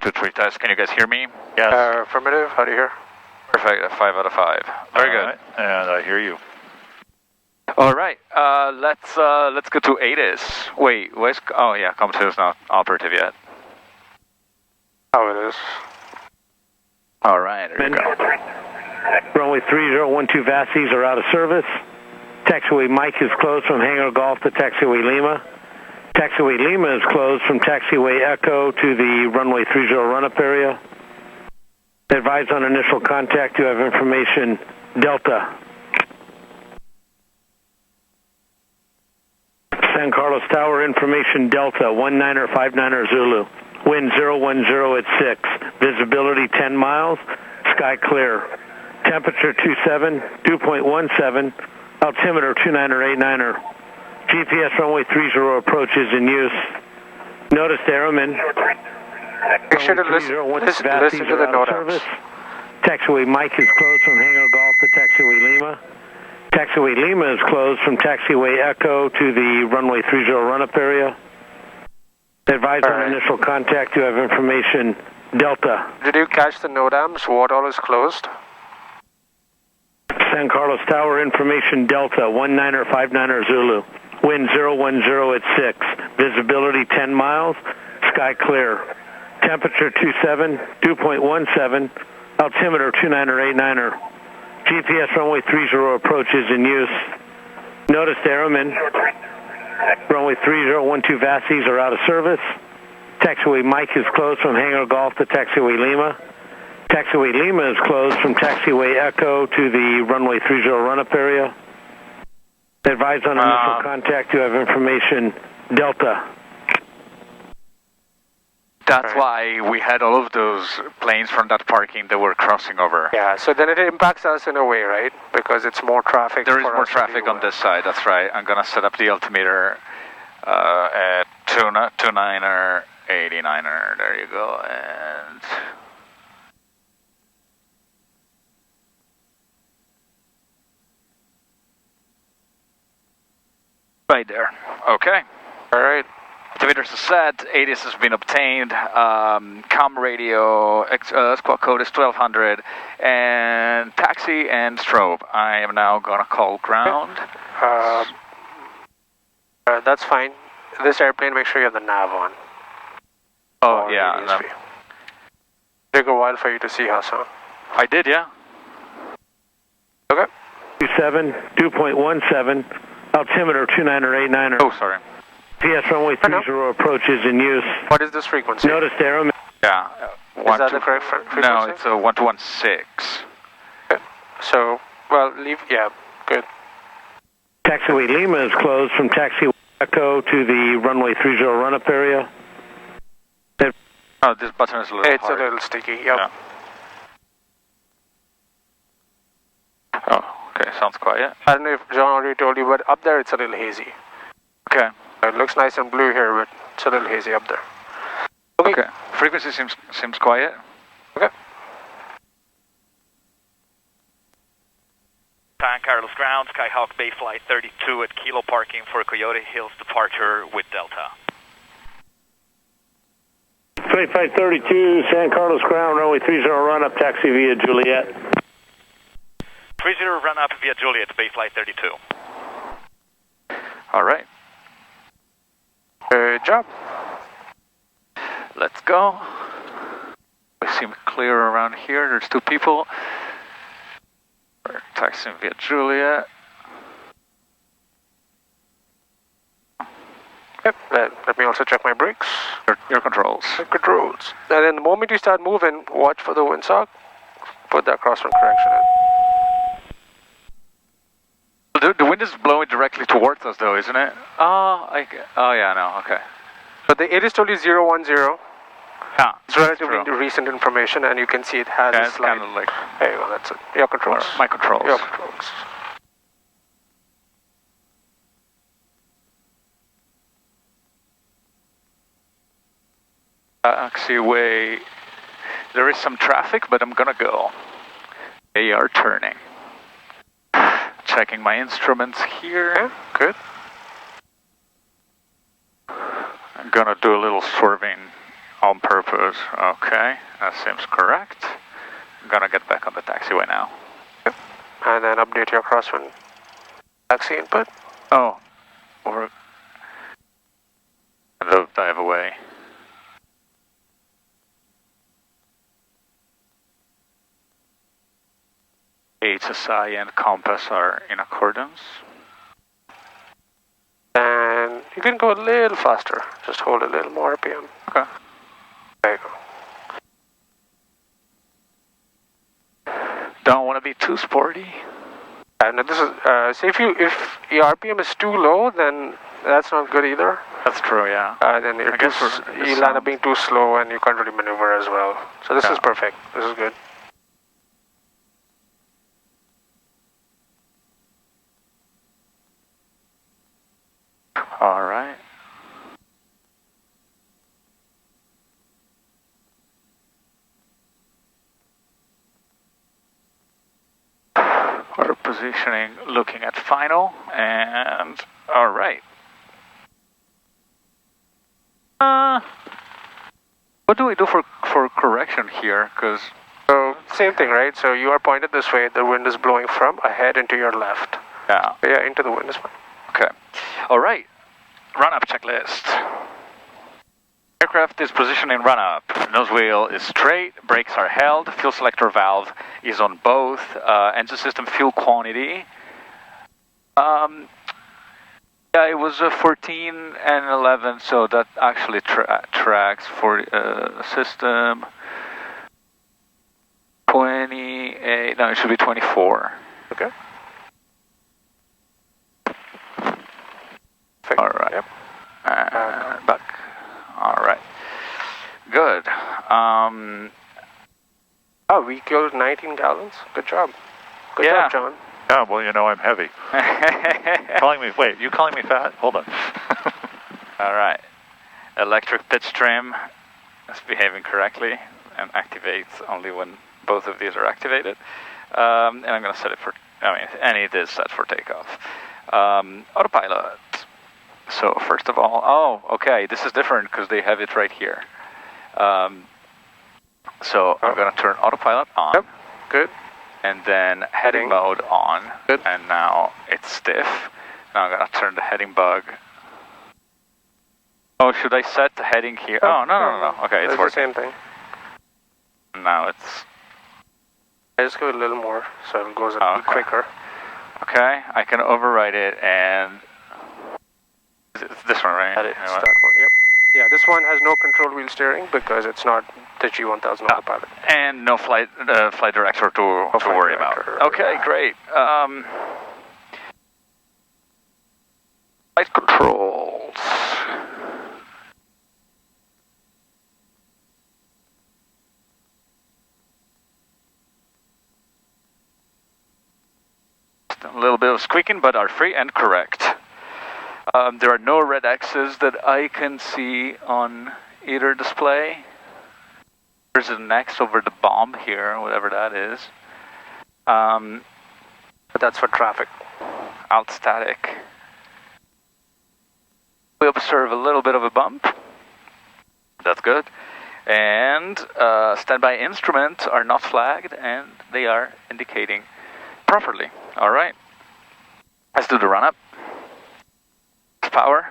2-3 test. Can you guys hear me? Yes. Affirmative. How do you hear? Perfect. 5 out of 5. Very good. Right. And I hear you. All right. Let's go to ATIS. Wait. Where's? Oh yeah. Computer is not operative yet. How it is. All right. There you go. Runway 3012 Vasties are out of service. Taxiway Mike is closed from Hangar Golf to Taxiway Lima. Taxiway Lima is closed from Taxiway Echo to the runway 30 run-up area. Advise on initial contact. You have information Delta. San Carlos Tower, information Delta, 19er 59er Zulu. Wind 010 at 6. Visibility 10 miles. Sky clear. Temperature 27, 2.17. Altimeter 29er 89er. GPS runway 30 approach is in use. Notice airmen. Make sure to listen to the NOTAMs. Taxiway Mike is closed from Hangar Golf to Taxiway Lima. Taxiway Lima is closed from Taxiway Echo to the runway 30 run-up area. Advise on initial contact. You have information Delta. Did you catch the NOTAMs? What all is closed? San Carlos Tower, information Delta, 19er 59er Zulu. Wind 010 at 6. Visibility 10 miles. Sky clear. Temperature 27, 2.17. Altimeter 29er 89er. GPS runway 30 approach is in use. Notice airmen. Runway 3012 Vasties are out of service. Taxiway Mike is closed from Hangar Golf to Taxiway Lima. Taxiway Lima is closed from Taxiway Echo to the runway 30 run-up area. Advise on initial contact. You have information Delta. That's why we had all of those planes from that parking that were crossing over. Yeah, so then it impacts us in a way, right? Because it's more traffic. There is more traffic on this side, that's right. I'm going to set up the altimeter at 29er, 89er. There you go. And right there. Okay. All right. Altimeters are set, ATIS has been obtained, com radio, squawk code is 1200, and taxi and strobe. I am now going to call ground. That's fine. This airplane, make sure you have the nav on. Oh, yeah. No. Take a while for you to see, Hassan. I did, yeah. Okay. 27, 2.17, altimeter 29er 89er. Oh, sorry. PS runway 30 approach is in use. What is this frequency? Notice airmen. Yeah. Is that the correct frequency? No, it's a 1216. Okay. So, well, leave, yeah, good. Taxiway Lima is closed from Taxiway Echo to the runway 30 run-up area. Oh, this button is a little hard. It's a little sticky, yep. Yeah. Oh, okay, sounds quiet. I don't know if John already told you, but up there it's a little hazy. Okay. It looks nice and blue here, but it's a little hazy up there. Okay. Frequency seems quiet. Okay. San Carlos ground, Skyhawk Bay Flight 32 at Kilo parking for Coyote Hills departure with Delta. 2532, San Carlos ground, runway 30 run-up, taxi via Juliet. 30 run up via Juliet, Bay Flight 32. All right. Good job. Let's go. We seem clear around here. There's two people. We're taxiing via Juliet. Yep. Let me also check my brakes. Your controls. My controls. And then the moment you start moving, watch for the windsock. Put that crosswind correction in. The wind is blowing directly towards us, though, isn't it? Oh yeah, no, okay. But the ATIS told you 010. Yeah, it's relatively recent information, and you can see it has a slide. Kind of like, there you go, that's it. Your controls. My controls. Your controls. Taxiway. There is some traffic, but I'm gonna go. They are turning. Checking my instruments here. Okay, good. I'm gonna do a little swerving On purpose. Okay, that seems correct. I'm gonna get back on the taxiway now. Yep. And then update your crosswind taxi input. Oh, or the dive away. HSI and compass are in accordance. And you can go a little faster. Just hold a little more RPM. Okay. There you go. Don't want to be too sporty. And this is say if your RPM is too low, then that's not good either. That's true, yeah. Then you'll end up being too slow, and you can't really maneuver as well. So this is perfect. This is good. All right. Our positioning, looking at final, and all right. What do we do for correction here? Because so same thing, right? So you are pointed this way. The wind is blowing from ahead into your left. Yeah. Yeah, into the wind is fine. Okay. All right. Run-up checklist. Aircraft is positioned in run-up. Nose wheel is straight. Brakes are held. Fuel selector valve is on both. Engine system fuel quantity. Yeah, it was 14 and 11, so that actually tracks for system 28. No, it should be 24. Okay. All right. Yep. Back. All right. Good. Oh, we killed 19 gallons. Good job. Good job, John. Yeah, well, you know I'm heavy. Wait, you calling me fat? Hold on. All right. Electric pitch trim is behaving correctly and activates only when both of these are activated. And I'm going to set it for, and it is set for takeoff. Autopilot. So first of all, okay, this is different because they have it right here. So I'm going to turn autopilot on. Yep, good. And then heading mode on. Good. And now it's stiff. Now I'm going to turn the heading bug. Oh, should I set the heading here? Oh, no. Okay, it's working. The same thing. Now it's... I just go a little more so it goes a little quicker. Okay, I can override it and... It's this one, right? It's that one, yep. Yeah, this one has no control wheel steering because it's not the G1000 autopilot. And no flight director to worry about. Okay, great. Flight controls. Just a little bit of squeaking, but are free and correct. There are no red X's that I can see on either display. There's an X over the bomb here, whatever that is. But that's for traffic. Alt static. We observe a little bit of a bump. That's good. And standby instruments are not flagged and they are indicating properly. All right. Let's do the run-up. Power.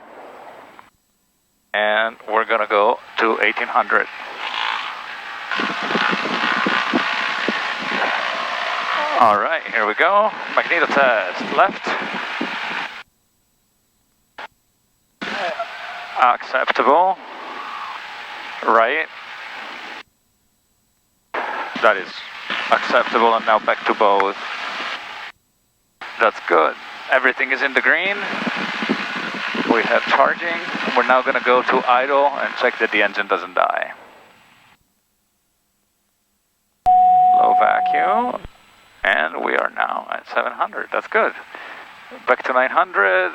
And we're going to go to 1800. All right, here we go. Magneto test. Left. Acceptable. Right. That is acceptable, and now back to both. That's good. Everything is in the green. We have charging. We're now going to go to idle and check that the engine doesn't die. Low vacuum. And we are now at 700. That's good. Back to 900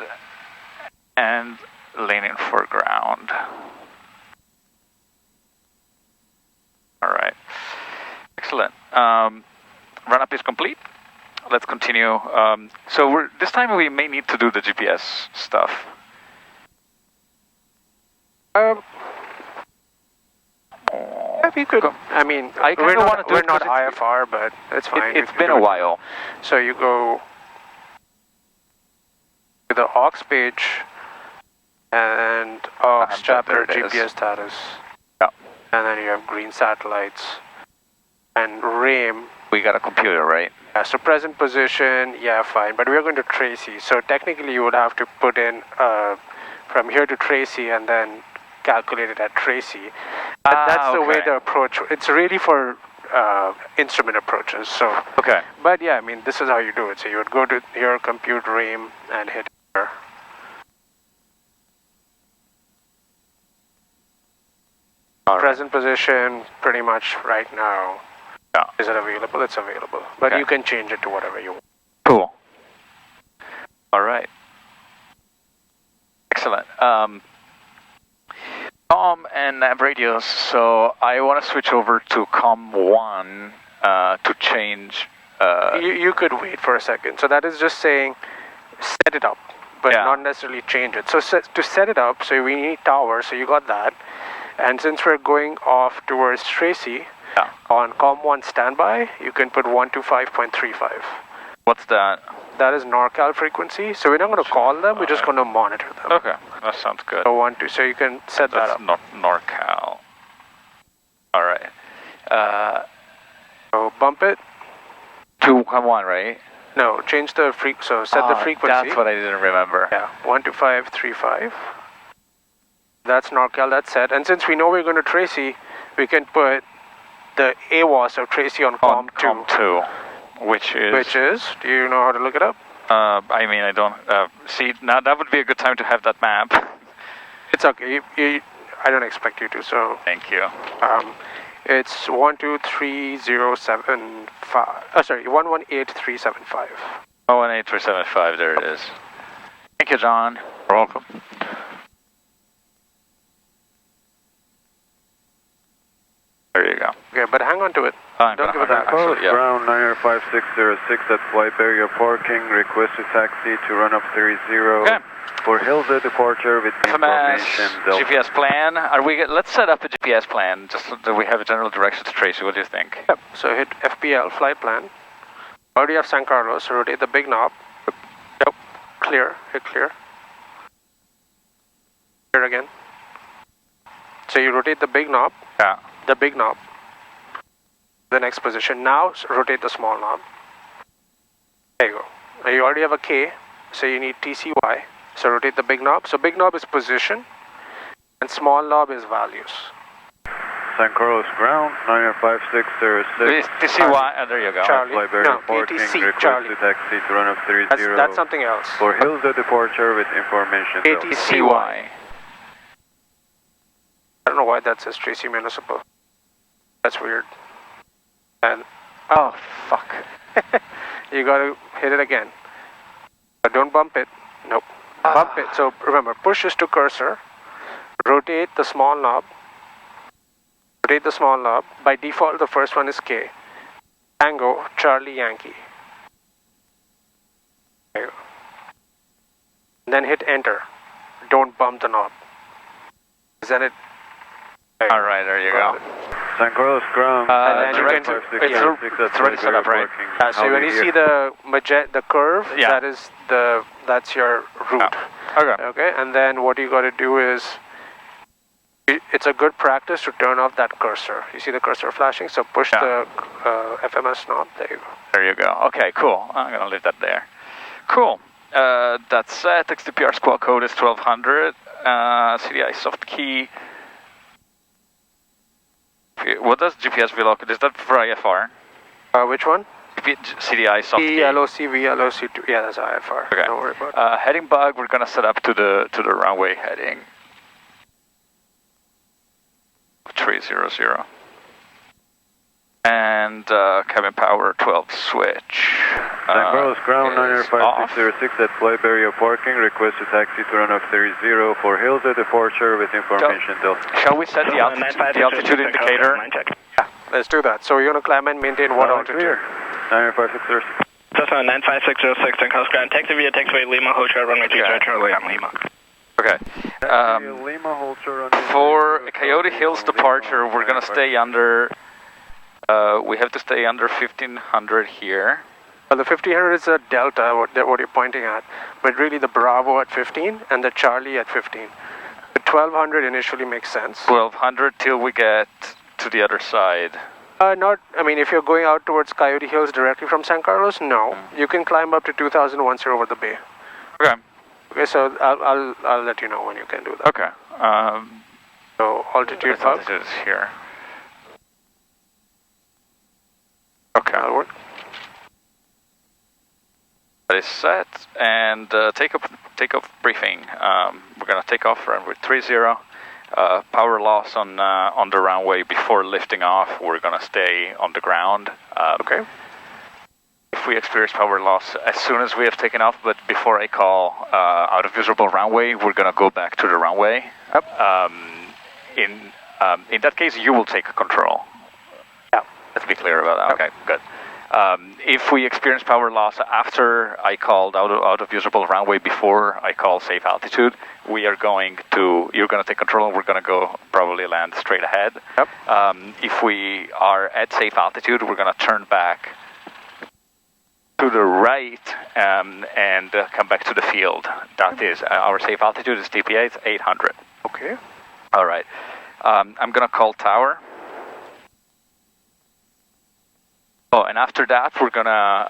and leaning for ground. All right. Excellent. Run-up is complete. Let's continue. So this time we may need to do the GPS stuff. We could. I mean, I we're kinda wanna do it not 'cause IFR, but it's fine. It's been a while. So you go to the aux page and aux chapter GPS status. Yeah. And then you have green satellites and RAIM. We got a computer, right? Yeah, so present position, yeah, fine. But we're going to Tracy. So technically you would have to put in from here to Tracy and then calculate it at Tracy. But that's the way the approach. It's really for instrument approaches. So. Okay. But yeah, I mean, this is how you do it. So you would go to here, compute RAIM, and hit enter. Present position, pretty much right now. Yeah. Is it available? It's available. But you can change it to whatever you want. Cool. All right. Excellent. COM and nav radios. So I want to switch over to COM 1 to change. You could wait for a second. So that is just saying set it up, but not necessarily change it. So to set it up, so we need tower. So you got that. And since we're going off towards Tracy, on COM1 standby, you can put 125.35. What's that? That is NorCal frequency. So we're not going to call them, we're just going to monitor them. Okay, that sounds good. So you can set that up. That's NorCal. All right. So bump it. To COM1, right? No, change the so set the frequency. That's what I didn't remember. Yeah, 125.35. That's NorCal, that's set. And since we know we're going to Tracy, we can put the AWOS of Tracy on COM2. COM2, which is... Do you know how to look it up? I mean, I don't... see, now that would be a good time to have that map. It's okay. I don't expect you to, so... Thank you. It's 123.075... sorry, 118375. 118375, there it is. Thank you, John. You're welcome. There you go. Okay, but hang on to it. Don't give it that. Ground 95606 at Flight Barrier Parking. Request a taxi to run up 30. Okay. For Hilda departure with information. GPS plan. Let's set up a GPS plan just so that we have a general direction to Tracy. What do you think? Yep. So hit FPL flight plan. Already have San Carlos. So rotate the big knob. Yep. Clear. Hit clear. Clear again. So you rotate the big knob. Yeah. The big knob. The next position. Now rotate the small knob. There you go. Now you already have a K, so you need TCY. So rotate the big knob. So big knob is position, and small knob is values. San Carlos ground 95606. TCY. There you go. Charlie. No, KTCY. Request Charlie. a taxi to run up 30. That's something else. For Hilda departure with information. KTCY. I don't know why that says Tracy Municipal. That's weird. And oh, fuck. You gotta hit it again. But don't bump it. Nope. Bump it. So remember, push is to cursor. Rotate the small knob. Rotate the small knob. By default, the first one is K. Tango, Charlie, Yankee. There you go. And then hit enter. Don't bump the knob. Then it... All right, there you go. San Carlos ground. It's already set up, right? So when you see the curve, that's your route. Okay, and then what you got to do is, it's a good practice to turn off that cursor. You see the cursor flashing? So push the FMS knob. There you go. There you go. Okay, cool. I'm gonna leave that there. Cool. That's set. XDPR squawk code is 1200. CDI soft key. What does GPS VLOC? Is that for IFR? Which one? CDI soft key. VLOC, VLOC2. Yeah, that's IFR. Okay. Don't worry about it. Heading bug, we're gonna set up to the runway heading. 300. And cabin power 12 switch. San Carlos ground 95606 at Flight Barrier Parking. Request a taxi to run off 30 for Hilda departure with information. Shall we set the altitude indicator? Yeah, let's do that. So you're going to climb and maintain what altitude? 95606. Cessna 95606 San Carlos ground. Taxi via taxiway Lima Hotel runway 20 Charlie on Lima. Okay. For Coyote Hills departure, we're gonna stay under. We have to stay under 1500 here. Well, the 1500 is a delta, what you're pointing at, but really the Bravo at 15 and the Charlie at 15. The 1200 initially makes sense. 1200 till we get to the other side. If you're going out towards Coyote Hills directly from San Carlos, no. You can climb up to 2000 once you're over the bay. Okay. Okay, so I'll let you know when you can do that. Okay. So altitude up. Altitude is here. Okay. That'll work. That is set, and take-off briefing. We're gonna take off runway 30. Power loss on the runway before lifting off. We're gonna stay on the ground. Okay. If we experience power loss as soon as we have taken off, but before I call out of visible runway, we're gonna go back to the runway. Yep. In that case, you will take control. Yeah. Let's be clear about that. Yep. Okay, good. If we experience power loss after I called out of usable runway before I call safe altitude, you're going to take control and we're going to go probably land straight ahead. Yep. If we are at safe altitude, we're going to turn back to the right and come back to the field. That is, our safe altitude is TPA, it's 800. Okay. All right. I'm going to call tower. Oh, and after that, we're gonna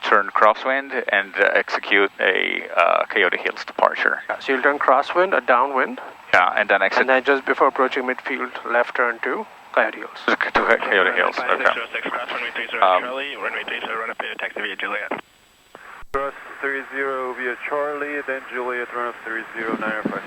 turn crosswind and execute a Coyote Hills departure. Yeah, so you'll turn crosswind, a downwind. Yeah, and then exit. And then just before approaching midfield, left turn to Coyote Hills. To Coyote Hills. Okay. Runway 30 Charlie, runway 30 run up here, taxi via Juliet. Cross 30 via Charlie, then Juliet run up 30 905.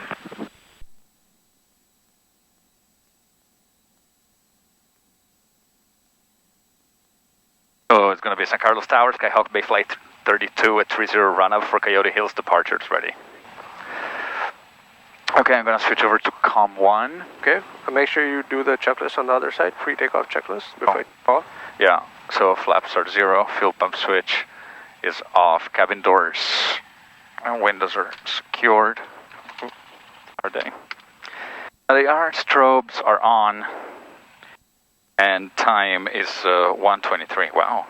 So it's going to be San Carlos Tower, Skyhawk Bay Flight 32 at 30 run up for Coyote Hills departures ready. Okay, I'm going to switch over to COM 1. Okay, and make sure you do the checklist on the other side, pre-takeoff checklist before you fall. Yeah, so flaps are 0, fuel pump switch is off, cabin doors and windows are secured. Are they? They are, strobes are on. And time is 1:23. Wow.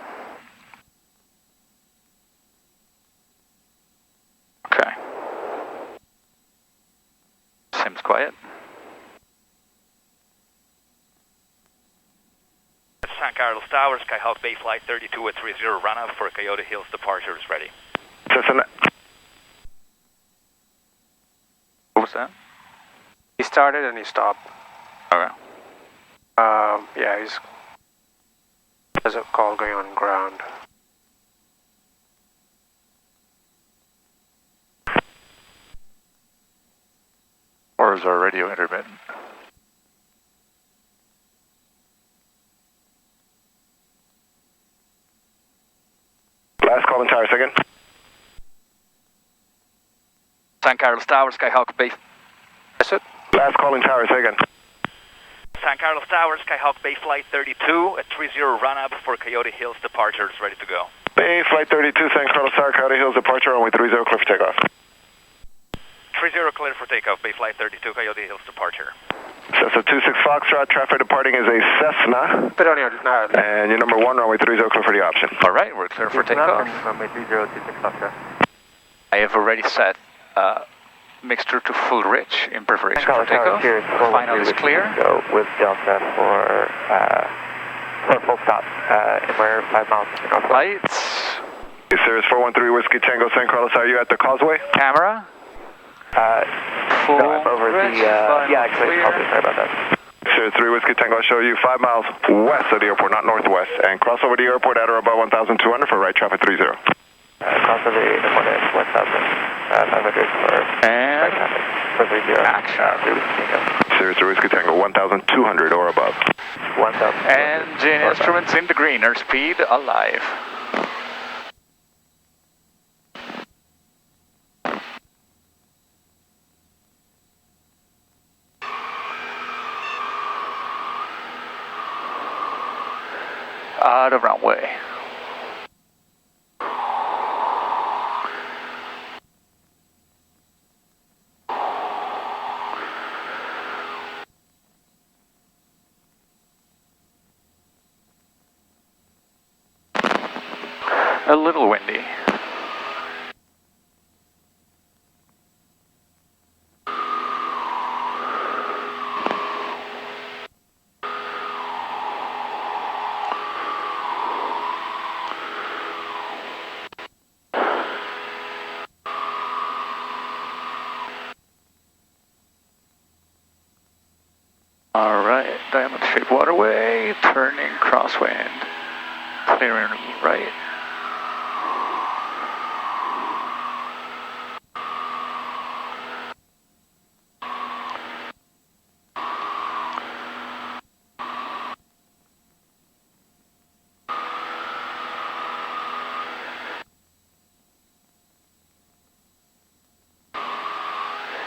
Okay. Seems quiet. San Carlos Tower, Skyhawk Bay Flight 32 at 30 run up for Coyote Hills departure is ready. What was that? He started and he stopped. Okay. Yeah, there's a call going on ground. Or is our radio intermittent? Last call in towers again. San Carlos Tower, Skyhawk Bay. That's it. Last call in towers again. San Carlos Tower, Skyhawk Bay Flight 32 at 30 run up for Coyote Hills departure is ready to go. Bay Flight 32, San Carlos Tower, Coyote Hills departure, runway 30, clear for takeoff. 30 clear for takeoff, Bay Flight 32, Coyote Hills departure. Cessna 26 Foxtrot, traffic departing is a Cessna. Put on your and your number 1, runway 30, clear for the option. All right, we're clear for takeoff. Runway 30, 26 Foxtrot. I have already set mixture to full rich in preparation for takeoff. Final is clear. Go with Delta for full stop, and we're 5 miles north. Lights. Cirrus 413 Whiskey Tango San Carlos, are you at the causeway? Camera. Full no, I'm over rich, the, yeah, actually, sorry about that. Cirrus 3 Whiskey Tango, I'll show you 5 miles west of the airport, not northwest, and cross over the airport at or above 1,200 for right traffic 30. Cross over the airport at 1,500 for right traffic for 30. Action. Cirrus 3 Whiskey Tango, 1,200 or above. 1,000. Engine instruments in the green, airspeed alive. Out of runway. A little windy. Alright, diamond shaped waterway, turning crosswind, clearing right.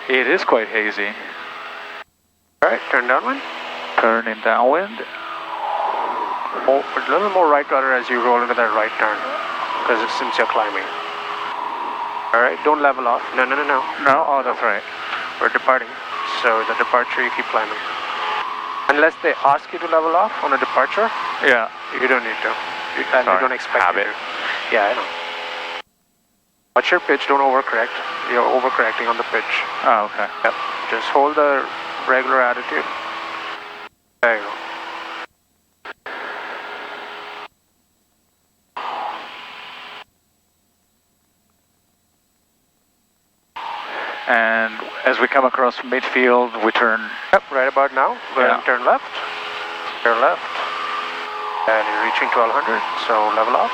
It is quite hazy. Alright, turn downwind. Turning downwind. Oh, a little more right rudder as you roll into that right turn, because since you're climbing. Alright, don't level off. No. No? Oh, that's right. We're departing. So the departure, you keep climbing. Unless they ask you to level off on a departure, Yeah. you don't need to. And they don't expect you to. Yeah, I know. Watch your pitch, don't overcorrect. You're overcorrecting on the pitch. Oh, okay. Yep. Just hold the regular attitude. There you go. And as we come across midfield, we turn. Yep, right about now. We're Yeah. going to turn left. Turn left. And you're reaching 1200, so level off.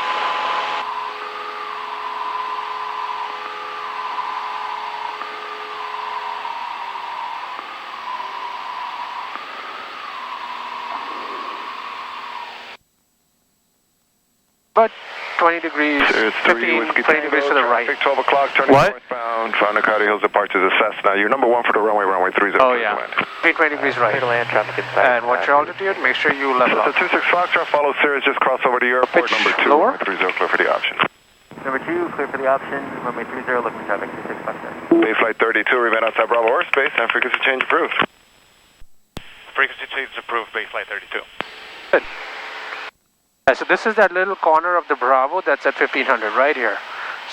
But 20 degrees, 15, 20 degrees to the right. 12 o'clock, turning What? northbound, found Nakati Hills departures is Cessna. You're number 1 for the runway 30. Oh, yeah. 20 degrees right. And watch your altitude, make sure you level It's off. a 26 Foxtrot, follow Sirius, just cross over to your airport. Pitch Number 2, lower. 30, clear for the option. Number 2, clear for the option. Runway 30, looking traffic, 26 Foxtrot. Base flight 32, remain outside Bravo airspace, and frequency change approved. Frequency change approved, base flight 32. Good. Yeah, so this is that little corner of the Bravo that's at 1500 right here.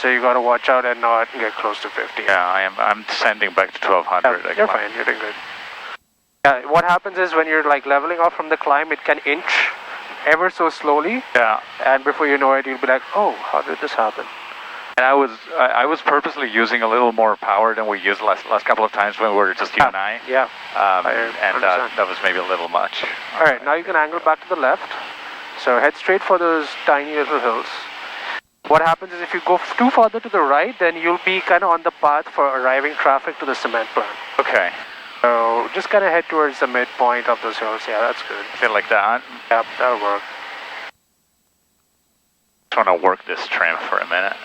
So you got to watch out and not get close to 50. Yeah, I'm descending back to 1200. Yeah, you're fine, you're doing good. Yeah, what happens is when you're like leveling off from the climb, it can inch ever so slowly. Yeah. And before you know it, you'll be like, oh, how did this happen? And I was purposely using a little more power than we used last couple of times when we were just you and I. Yeah. And that was maybe a little much. All right, now you can angle back to the left. So head straight for those tiny little hills. What happens is if you go too farther to the right, then you'll be kind of on the path for arriving traffic to the cement plant. Okay. So just kind of head towards the midpoint of those hills. Yeah, that's good. Feel like that. Yep, that'll work. Just want to work this trim for a minute.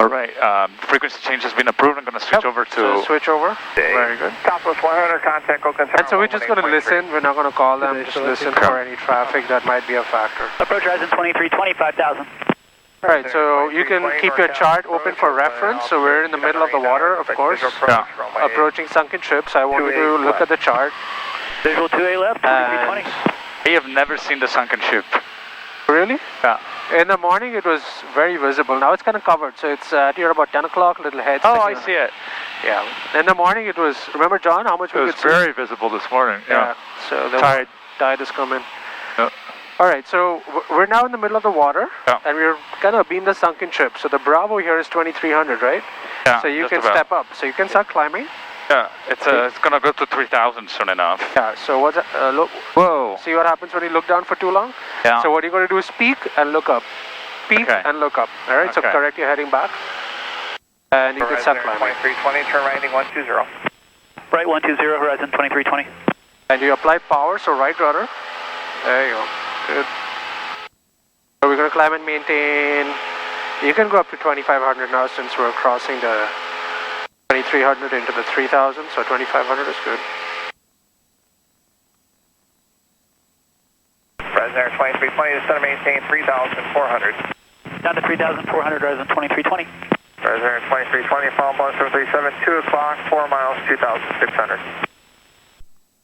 All right, frequency change has been approved. I'm going to switch over to... So switch over. Very good. Southwest 100, contact Oakland. And so we're just going to listen. We're not going to call them. Just listen for any traffic that might be a factor. Approach horizon 2320, 5,000. All right, so you can keep your chart open for reference. So we're in the middle of the water, of course. Yeah. Approaching sunken ships. I want you to look at the chart. Visual 2A left, 2320. I have never seen the sunken ship. Really? Yeah. In the morning it was very visible. Now it's kind of covered, so it's here about 10 o'clock, little head. Oh, I see it. Yeah. In the morning it was, remember John, how much we It was could see? very visible this morning. Yeah. So the tide is coming. Yeah. All right, so we're now in the middle of the water, and we're kind of being the sunken ship. So the Bravo here is 2300, right? Yeah. So you can step up. So you can start climbing. Yeah, it's gonna go to 3,000 soon enough. Yeah. So what's look? Whoa. See what happens when you look down for too long? Yeah. So what you're going to do is peek and look up. Peek and look up. All right. So Okay. correct your heading back, and you can start climbing. 2320, turn right heading 120. Right 120, horizon 2320. And you apply power, so right rudder. There you go. Good. So we're going to climb and maintain. You can go up to 2500 now since we're crossing the 2300 into the 3000, so 2500 is good. President 2320, just going to maintain 3,400. Down to 3,400, horizon 2320. President 2320, follow bus 737, 2 o'clock, 4 miles, 2,600.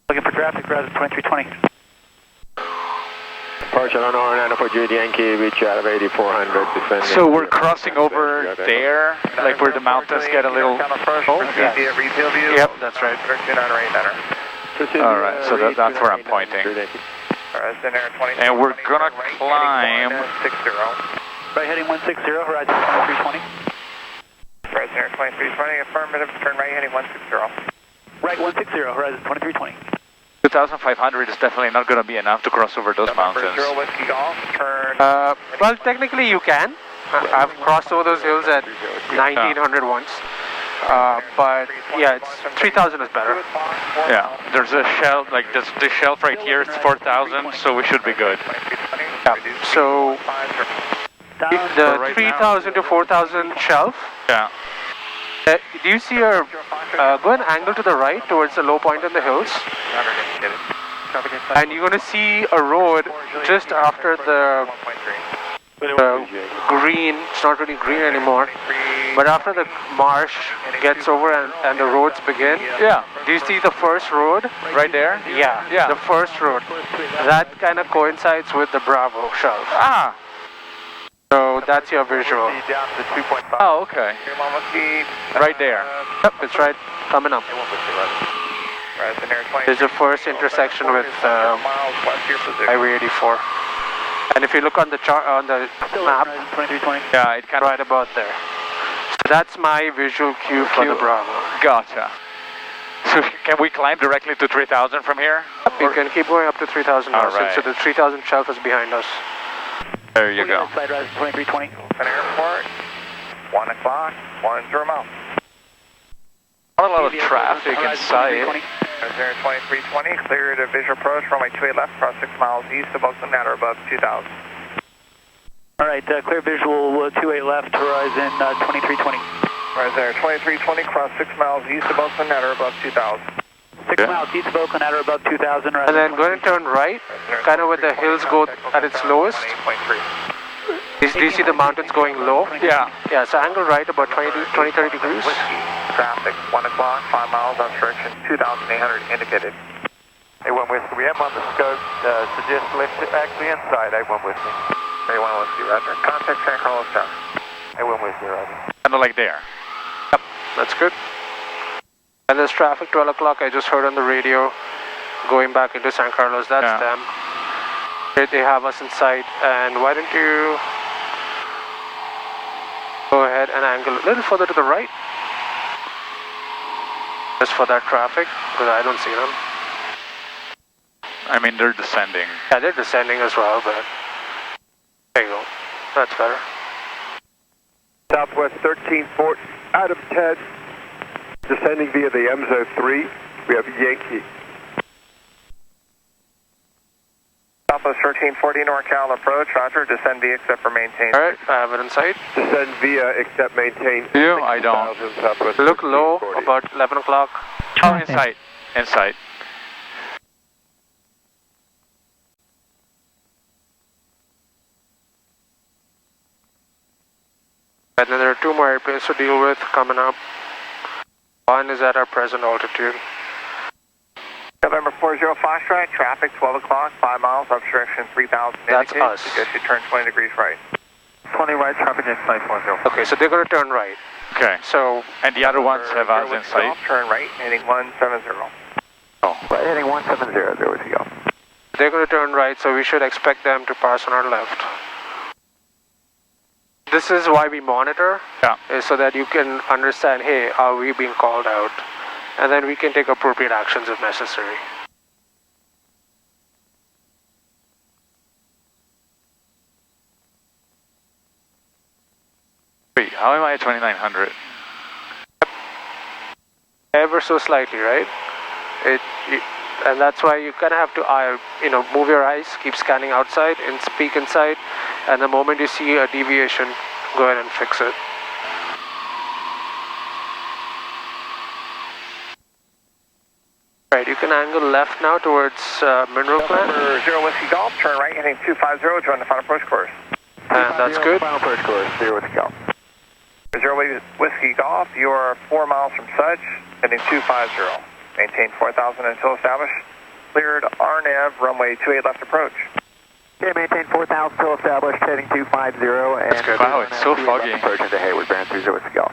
Looking for traffic, horizon 2320. departure on RN for Jude Yankee, reach out of 8400. So we're crossing over there, like where the mountains get a little... Oh, yes. Yep, that's right. Alright, so that's where I'm pointing. And we're gonna climb... Right heading 160, horizon 2320. Horizon 2320, affirmative, turn right heading 160. Right 160, horizon 2320. 2,500 is definitely not going to be enough to cross over those mountains. Whiskey Golf, turn... Well, technically you can. I've crossed over those hills at 1900 once. But yeah, 3,000 is better. Yeah, there's a shelf, like this shelf right here, it's 4,000, so we should be good. Yeah, so the 3,000 to 4,000 shelf. Yeah. Do you see go an angle to the right towards the low point in the hills? And you're going to see a road just after the green. It's not really green anymore, but after the marsh gets over and the roads begin. Yeah. Do you see the first road Right there? Yeah. Yeah. The first road. That kind of coincides with the Bravo shelf. Ah. So that's your visual. Oh, okay. Right there. Yep, it's right coming up. There's the first intersection with Highway 84. And if you look on the chart on the map, Yeah, it kind of... right about there. So that's my visual cue for the Bravo. Gotcha. So can we climb directly to 3,000 from here? You can keep going up to 3,000 now. Right. So the 3,000 shelf is behind us. There you go. Side rise 2320. An airport. 1 o'clock. 10 miles. Not a lot of traffic inside. 2320. Clear to visual approach. Runway 28 left. Cross 6 miles east of Oakland at or above 2,000. All right. Clear visual 28 left. Horizon 2320. Horizon 2320. Cross 6 miles east of Oakland at or above 2,000. 6 miles east of Oakland at or above 2,000. And then go and turn right, kind of where the hills go at its lowest. Do you see the mountains going low? Yeah. Yeah, so angle right about 20, 30 degrees. Traffic, 1 o'clock, 5 miles obstruction, 2,800 indicated. A1 Whiskey, we have on the scope, suggest lift actually inside A1 Whiskey. A1 Whiskey, roger. Contact San Carlos Tower. A1 Whiskey, roger. Kind of like there. Yep, that's good. And there's traffic, 12 o'clock, I just heard on the radio, going back into San Carlos, that's them. They have us in sight, and why don't you go ahead and angle a little further to the right, just for that traffic, because I don't see them. I mean, they're descending. Yeah, they're descending as well, but there you go, that's better. Southwest 1340, Adam 10. Descending via the MZO 3, we have Yankee. Southwest 1340 NorCal approach, roger, descend via except for maintain. Alright, I have it in sight. Descend via except maintain. You? I don't. Look low, about 11 o'clock. Oh, in sight. In sight. And then there are 2 more airplanes to deal with coming up. One is at our present altitude. November 40 Foxtrot, traffic 12 o'clock, 5 miles, obstruction 3,000. That's us. Suggest you turn 20 degrees right. 20 right, traffic next 940. Okay, so they're going to turn right. Okay. So, and the other ones have us in sight. Turn right, heading 170. Oh. Right, heading 170, there we go. They're going to turn right, so we should expect them to pass on our left. This is why we monitor, is so that you can understand, hey, are we being called out? And then we can take appropriate actions if necessary. Wait, how am I at 2,900? Ever so slightly, right? And that's why you kind of have to, move your eyes, keep scanning outside, and peek inside, and the moment you see a deviation, go ahead and fix it. Right, you can angle left now towards Mineral Plant. Number 0 Whiskey Golf, turn right, heading 250, join the final approach course. And that's good. Final approach course, 0 Whiskey Golf. 0 Whiskey Golf, you are 4 miles from Such, heading 250. Maintain 4,000 until established. Cleared RNAV, runway 28 left approach. Okay, maintain 4,000 till established, heading 250, and That's good. Wow, it's so foggy. approach into Hayward, bearing 30 Whiskey Golf.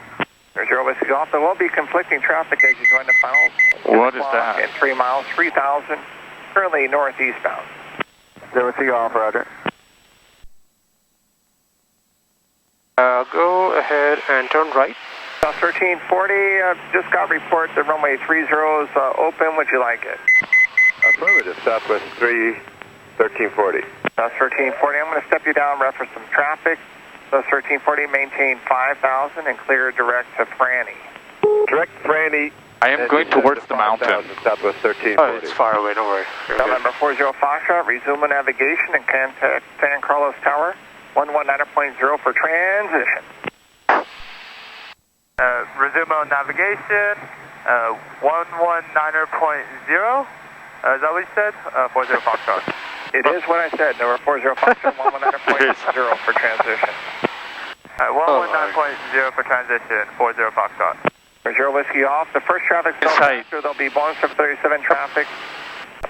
30 Whiskey Golf. There will be conflicting traffic as you join the final. What is that? In 3 miles, 3,000, currently northeastbound. 0 Whiskey Golf, roger. Go ahead and turn right. South 1340, just got report the runway 30 is open. Would you like it? Affirmative, Southwest 1340. South 1340, I'm going to step you down, reference some traffic. South 1340, maintain 5,000 and clear direct to Franny. Direct Franny. I am going towards the mountain. Southwest 1340. Oh, it's far away, don't worry. November 40 Foxtrot, resume navigation and contact San Carlos Tower, 119.0 for transition. Resume navigation, 119.0. Is that what you said? 40 Foxtrot. It is what I said. Number 40 Foxtrot, 119.0 for transition. 119.0 for transition, 40 Foxtrot. 0 Whiskey off. The first traffic zone after there'll be Boeing 737 traffic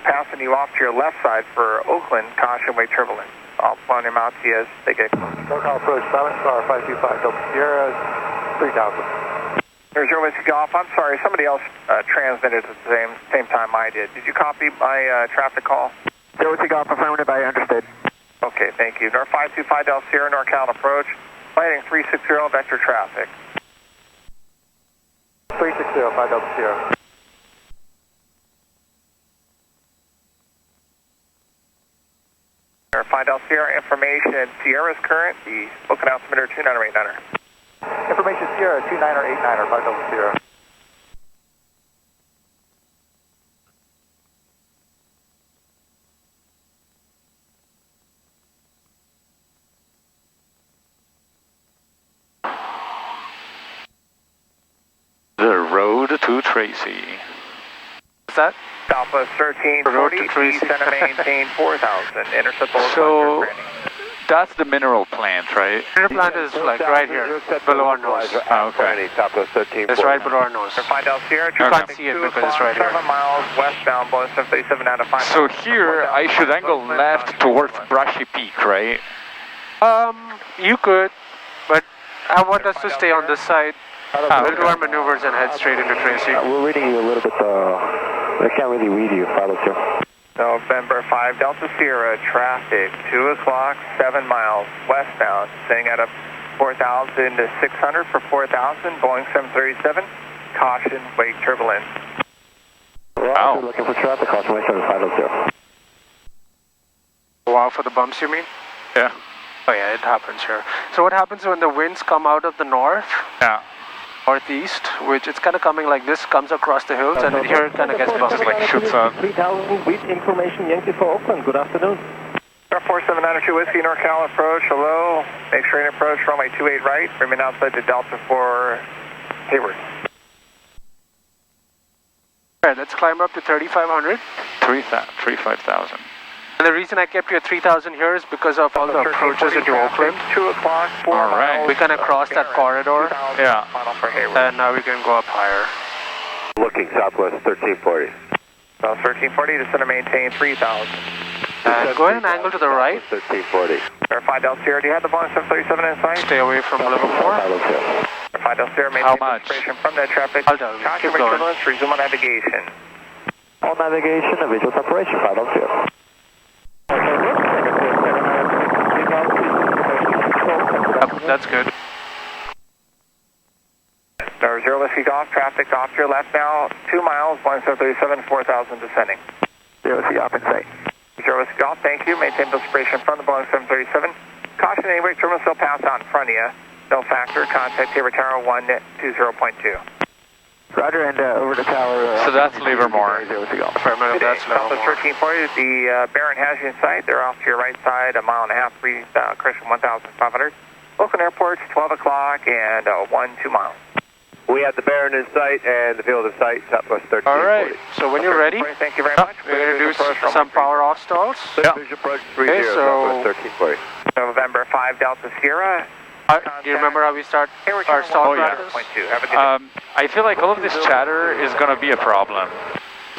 passing you off to your left side for Oakland. Caution, wake turbulence. I'll plan them out to you as they get close. Local approach, balance car 525 Delta Sierra 3000. 0 Whiskey off. I'm sorry, somebody else transmitted at the same time I did. Did you copy my traffic call? 0 Whiskey off, affirmative, I understood. Okay, thank you. North 525 Delta Sierra, NorCal approach. Lighting 360 vector traffic. 360, 5 Delta Sierra. Find Delta Sierra information. Sierra's current, the booking altimeter 2989er. Information Sierra 2989er, 5 Delta Sierra. The road to Tracy. What's that? Southwest 1340, descend and maintain 4,000. Intercept both. So, that's the mineral plant, right? The plant is like right here, below our nose. Oh, okay. Southwest 1340. It's right below our nose. Find Del Sierra, you can't see it because it's right here. 7 miles westbound, Boeing 737 out of 5. So here, I should angle left towards Brushy Peak, right? You could, but I want us to stay on this side. We'll do our maneuvers and head straight into Tracy. We're reading you a little bit, I can't really read you, follow through. November 5 Delta Sierra, traffic, 2 o'clock, 7 miles westbound, staying at a 4,600 for 4,000, Boeing 737, caution, wake turbulence. Wow. Looking for traffic, caution, wake turbulence, 500. Wow, for the bumps you mean? Yeah. Oh yeah, it happens here. So what happens when the winds come out of the north? Yeah. Northeast, which it's kind of coming like this, comes across the hills, and here it kind of gets busted. Like shoots up. 3,000 with information, Yankee for Oakland. Good afternoon. 4792 Whiskey, NorCal approach, hello. Make sure you approach runway 28 right, remain outside the Delta for Hayward. Alright, let's climb up to 3,500. 35,000. And the reason I kept you at 3,000 here is because of all the approaches into Oakland. 2 o'clock, 4 All right. miles. We kind of crossed that corridor. Yeah. Final for Hayward. And now we can go up higher. Looking southwest 1340. South 1340, descend and maintain 3,000. And go ahead and angle to the right. 1340. Verify Del Sierra, do you have the Boeing 737 in sight? Stay away from Livermore. Verify Del Sierra, How maintain much? separation from that traffic. I'll tell you. Caution, Keep wake going. turbulence, resume on navigation. All navigation and visual separation, 500. That's good. Number 0 Whiskey Golf, traffic off to your left now, 2 miles, Boeing 737, 4,000 descending. 0 Whiskey Golf in sight. 0 Whiskey Golf, thank you. Maintain the separation from the Boeing 737. Caution, anyway, terminal still pass out in front of you. No factor, contact Hayward Tower 120.2. Roger, and over the tower. So that's Livermore. 0 Whiskey Golf. Affirmative, that's Southwest Livermore. 1340, the Baron has you in sight. They're off to your right side, a mile and a half, correction, 1,500. Oakland Airport's 12 o'clock and 2 miles. We have the Baron in sight and the field in sight, southwest 1340. All right, so when you're ready, Thank you very much. we're going to do some power off stalls. Yeah. Visual approach 30, Okay, so- southwest 1340. November 5 Delta Sierra. Do you remember how we start our stall Oh, yeah. practice? Have a good day. I feel like all of this chatter is gonna be a problem.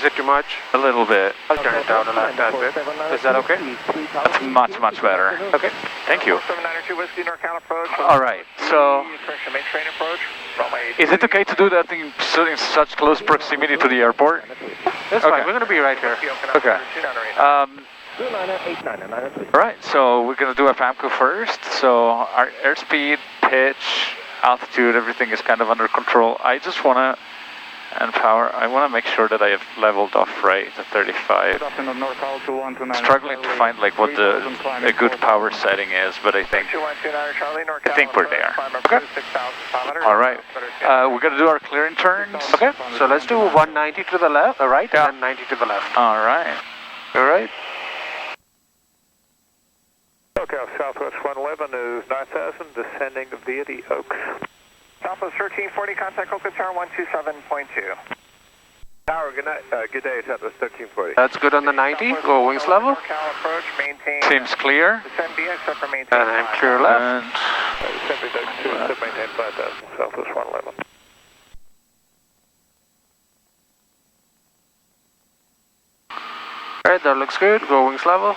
Is it too much? A little bit. I'll turn it down a tad bit. Is that okay? That's much, much better. Okay. Thank you. 792 Whiskey NorCal approach. All right, so Main train approach. is it okay to do that in such close proximity to the airport? That's fine. We're going to be right here. Okay. All right, so we're going to do a FAMCO first. So our airspeed, pitch, altitude, everything is kind of under control. I just want to, and power, I want to make sure that I have leveled off right at 35. Struggling to find like what a good power setting is, but I think we're there. Okay. All right. We're going to do our clearing turns. Okay. So let's do 190 to the left, right, Yeah. and 90 to the left. All right. All right. Okay, Southwest 111 is 9,000, descending via the Oaks. Southwest 1340, contact Oakland Tower 127.2. Tower, good night. Good day, Southwest 1340. That's good on the 90. Go wings level. Approach, maintain. Seems clear. Descend via except for maintain. And then clear left. And Maintain 5,000, Southwest 111. All right, that looks good. Go wings level.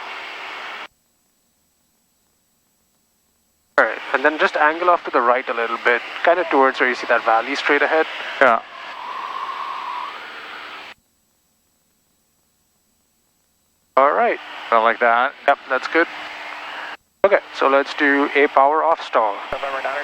All right, and then just angle off to the right a little bit, kind of towards where you see that valley straight ahead. yeah. All right. Something like that. Yep, that's good. Okay, so let's do a power off stall.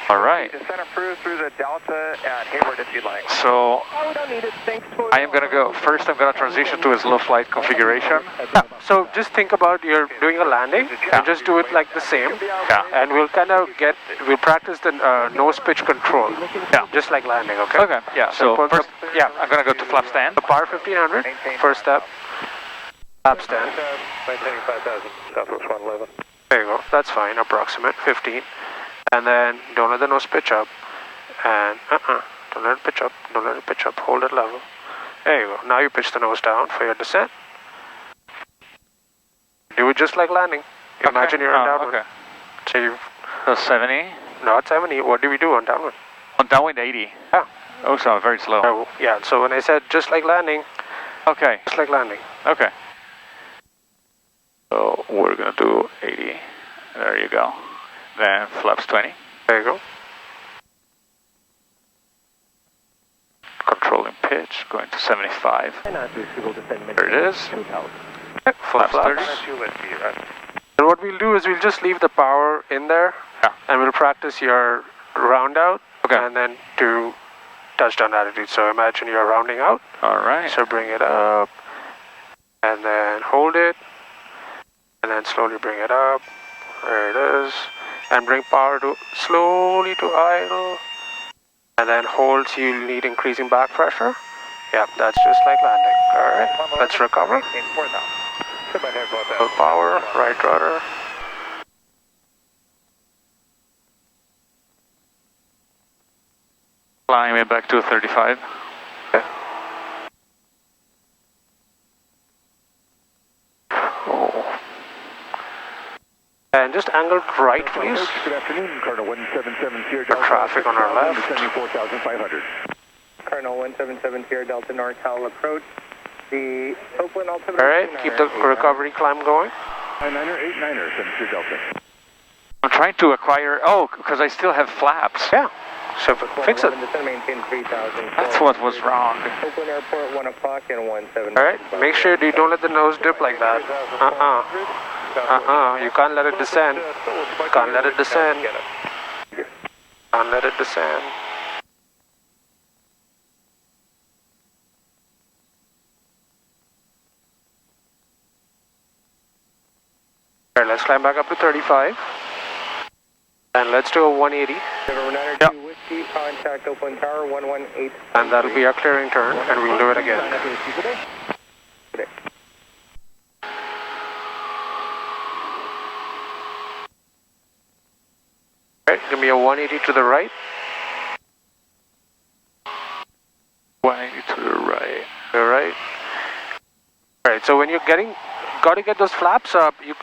All right. Descend approved through the Delta at Hayward if you'd like. So I am going to go, first I'm going to transition to a slow flight configuration. Yeah, so just think about you're doing a landing and just do it like the same. Yeah. And we'll kind of we'll practice the nose pitch control. Yeah. Just like landing, okay? Okay, yeah, so put first, the- yeah. I'm going to go to flap stand. The power 1500, first step. Lap stand. Maintaining 5,000, Southwest 111. There you go, that's fine, approximate, 15. And then don't let the nose pitch up. And don't let it pitch up, don't let it pitch up, hold it level. There you go, now you pitch the nose down for your descent. Do it just like landing. Imagine you're on downwind. Okay. So you So 70. not 70, what do we do on downwind? On downwind 80. Yeah. Oh, so very slow. Oh, yeah, so when I said just like landing, Okay. just like landing. Okay. So we're going to do 80. There you go. Then flaps 20. There you go. Controlling pitch, going to 75. There it is. Full Flaps 30. flaps. And what we'll do is we'll just leave the power in there. Yeah. And we'll practice your round out. Okay. And then do touchdown attitude. So imagine you're rounding out. All right. So bring it up. And then hold it. And then slowly bring it up. There it is. And bring power to slowly to idle. And then hold till you need increasing back pressure. Yep, that's just like landing. Alright, let's recover. Full power, right rudder. Flying it back to 35. Okay. Oh. And just angled right, please. Good afternoon, Cardinal 177 Sierra For traffic on our left. 74,500. Cardinal 177 Sierra Delta NorCal approach. The Oakland altimeter. Alright, keep the recovery climb going. 9er, 7 Delta. I'm trying to acquire, because I still have flaps. Yeah, so fix it. Maintain 3,000. That's what was wrong. Oakland Airport 1 o'clock and 17. Alright, make sure you don't let the nose dip like that. You can't let it descend. Can't let it descend. Can't let it descend. Alright, let's climb back up to 35. And let's do a 180. Yep. Whiskey, contact Oakland Tower 118. And that'll be our clearing turn, and we'll do it again. Alright, give me a 180 to the right. 180 to the right. Alright. Alright, so when you're gotta get those flaps up, you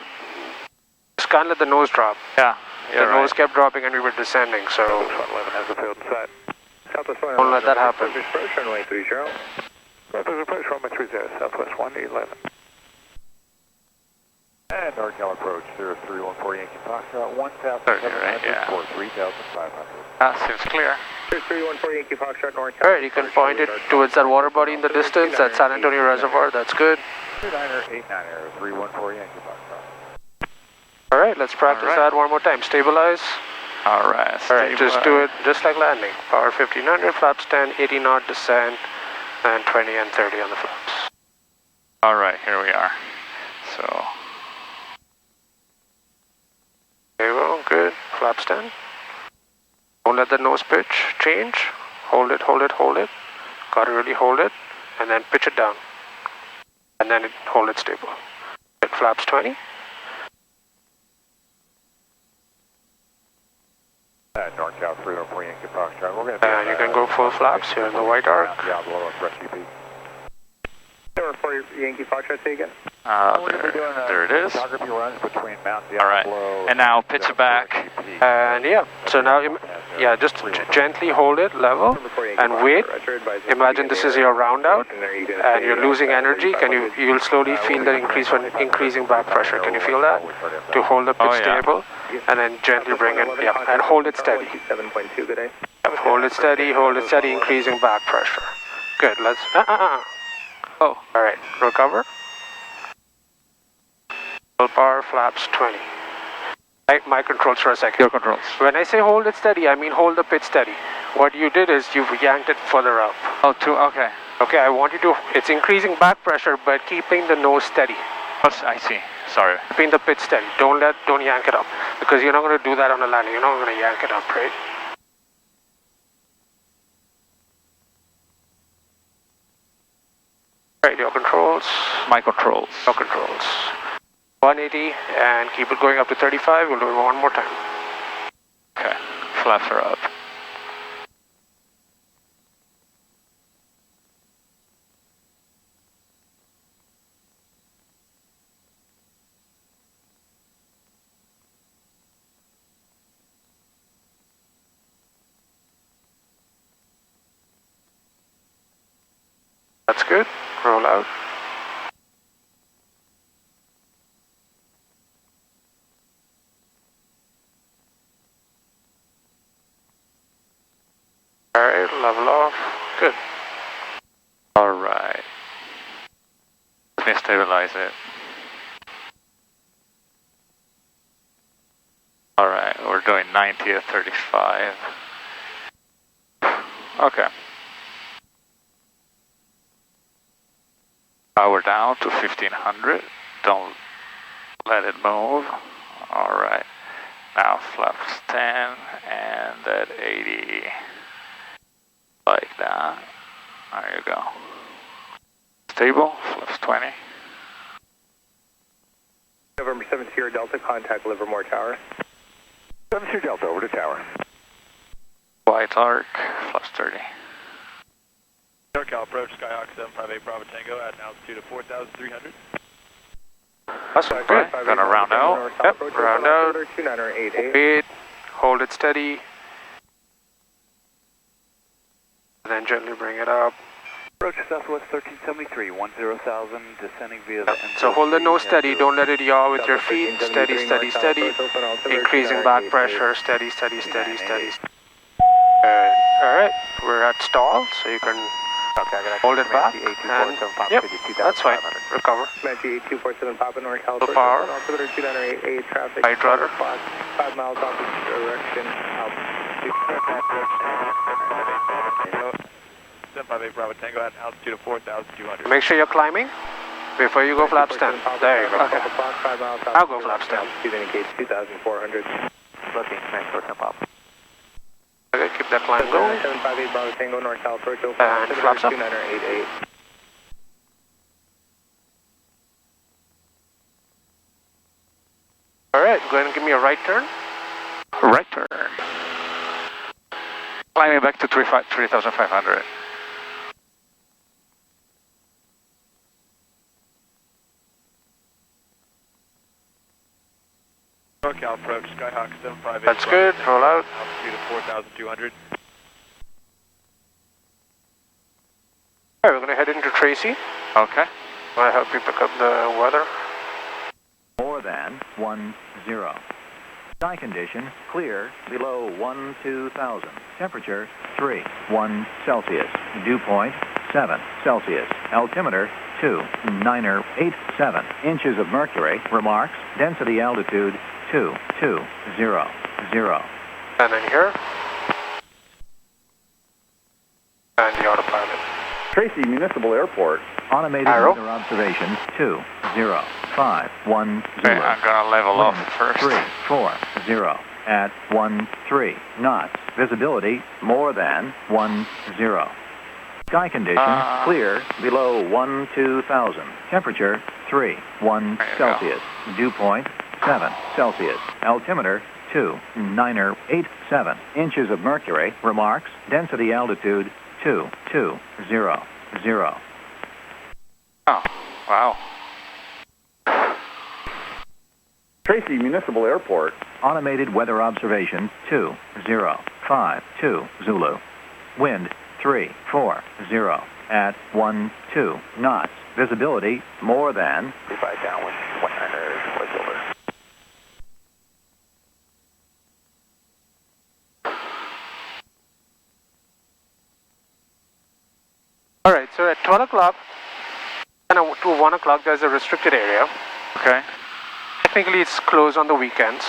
just can't let the nose drop. Yeah. The nose kept dropping and we were descending, so 111 has a field set. don't let that happen. Approach runway 30, Southwest 111. And NorCal approach 0314 Yankee Foxtrot 1,700 for 3,500. Seems clear. 0314 Yankee Foxtrot NorCal. Alright, you can point it towards that water body in the distance, that San Antonio Reservoir, that's good. 2989 314 Yankee Foxtrot. Alright, let's practice that one more time. Stabilize. Alright, just do it just like landing. Power 1500, flaps 10, 80 knot descent, and 20 and 30 on the flaps. Alright, here we are. So. There we go, good. Flaps 10. Don't let the nose pitch change. Hold it, hold it, hold it. Gotta really hold it. And then pitch it down. And then hold it stable. Good. Flaps 20. NorCal 314 Yankee Foxtrot. We're going to And you can go full flaps here in the white arc. Diablo and Rescue Peak. 314 Yankee Foxtrot, say again. There it is. Photography runs between Mount Diablo. Alright, and now pitch it back. And yeah, so now, just gently hold it level and wait. Imagine this is your round out and you're losing energy. You'll slowly feel the increasing back pressure. Can you feel that? To hold the pitch stable and then gently bring it, and hold it steady. 7.2, good day. Hold it steady, increasing back pressure. Good, let's, Oh. Alright, recover. Full power, flaps 20. My controls for a second. Your controls. When I say hold it steady, I mean hold the pitch steady. What you did is you yanked it further up. Oh, okay. Okay, I want you to, it's increasing back pressure, but keeping the nose steady. Oh, I see. Sorry. Keeping the pitch steady. Don't yank it up. Because you're not going to do that on a landing. You're not going to yank it up, right? Right, your controls. My controls. Your controls. 180 and keep it going up to 35. We'll do it one more time. Okay, flaps are up. That's good. Roll out. Alright, level off. Good. Alright. Let me stabilize it. Alright, we're doing 90 at 35. Okay. Power down to 1500. Don't let it move. Alright. Now flaps 10 and at 80. Like that. There you go. Stable, flaps 20. November 7 Sierra Delta, contact Livermore Tower. 7 Sierra Delta, over to tower. White arc, flaps 30. NorCal approach, Skyhawk 758 Bravo Tango at an altitude of 4,300. That's good. Gonna round out. Yep, round out. Wait, hold it steady. And then gently bring it up. Approach Southwest 1373, 10,000, descending via the... So hold the nose steady, don't let it yaw with your feet. Steady, steady, steady. Increasing back pressure, steady, steady, steady, steady. Alright, we're at stall, so you can hold it back. And, yep, that's fine. Recover. 247 Papa NorCal. Full power. Altimeter 2988 traffic. Right rudder. 5 miles opposite direction. 758 Bravo Tango at an altitude of 4,200. Make sure you're climbing before you go flaps 10. There you go. Okay. I'll go flaps 10. Altitude indicates 2,400. Looking, next door, pop. Okay, keep that climb going. 758 Bravo Tango NorCal approach. And flaps up. 2988. Alright, go ahead and give me a right turn. Right turn. Climbing back to 3,500. NorCal approach, Skyhawk 758. That's good, roll out. Altitude of 4,200. Alright, we're going to head into Tracy. Okay. I'll help you pick up the weather. More than 10. Sky condition clear below 12,000. Temperature 31 Celsius. Dew point 7 Celsius. Altimeter 2987. Inches of mercury. Remarks. Density altitude 2200. And then here. And the autopilot. Tracy Municipal Airport. Automated weather observation 20510. Okay, I'm gonna level off first. 340 at 13 knots. Visibility more than 10. Sky condition clear below 12,000. Temperature 31 Celsius. Dew point 7 Celsius. Altimeter 2987. Inches of mercury. Remarks. Density altitude 2200. Oh, wow. Tracy Municipal Airport. Automated weather observation 2052 Zulu. Wind 340 at 12 knots. Visibility more than 35 downwind, 19er, voice over. Alright, so at 12 o'clock and to 1 o'clock there's a restricted area. Okay. Technically it's closed on the weekends.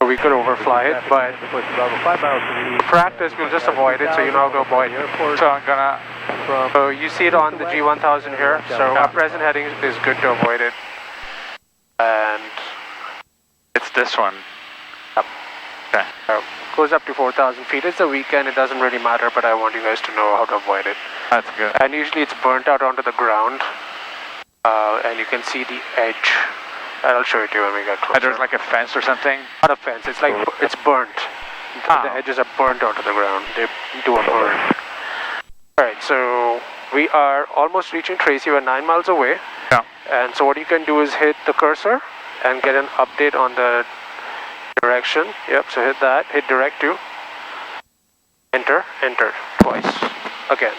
So we could overfly it, but practice we'll just avoid it, so you know how to avoid it. So I'm gonna... So you see it on the G1000 here, so our present heading is good to avoid it. And it's this one. Yep. Okay. Goes up to 4,000 feet. It's a weekend, it doesn't really matter, but I want you guys to know how to avoid it. That's good. And usually it's burnt out onto the ground, and you can see the edge. I'll show it to you when we get closer. And there's like a fence or something? Not a fence, it's like, it's burnt. The edges are burnt onto the ground. They do a burn. Alright, so we are almost reaching Tracy. We're 9 miles away. Yeah. And so what you can do is hit the cursor and get an update on the direction. Yep, so hit that, hit direct to. Enter, enter, twice. Again.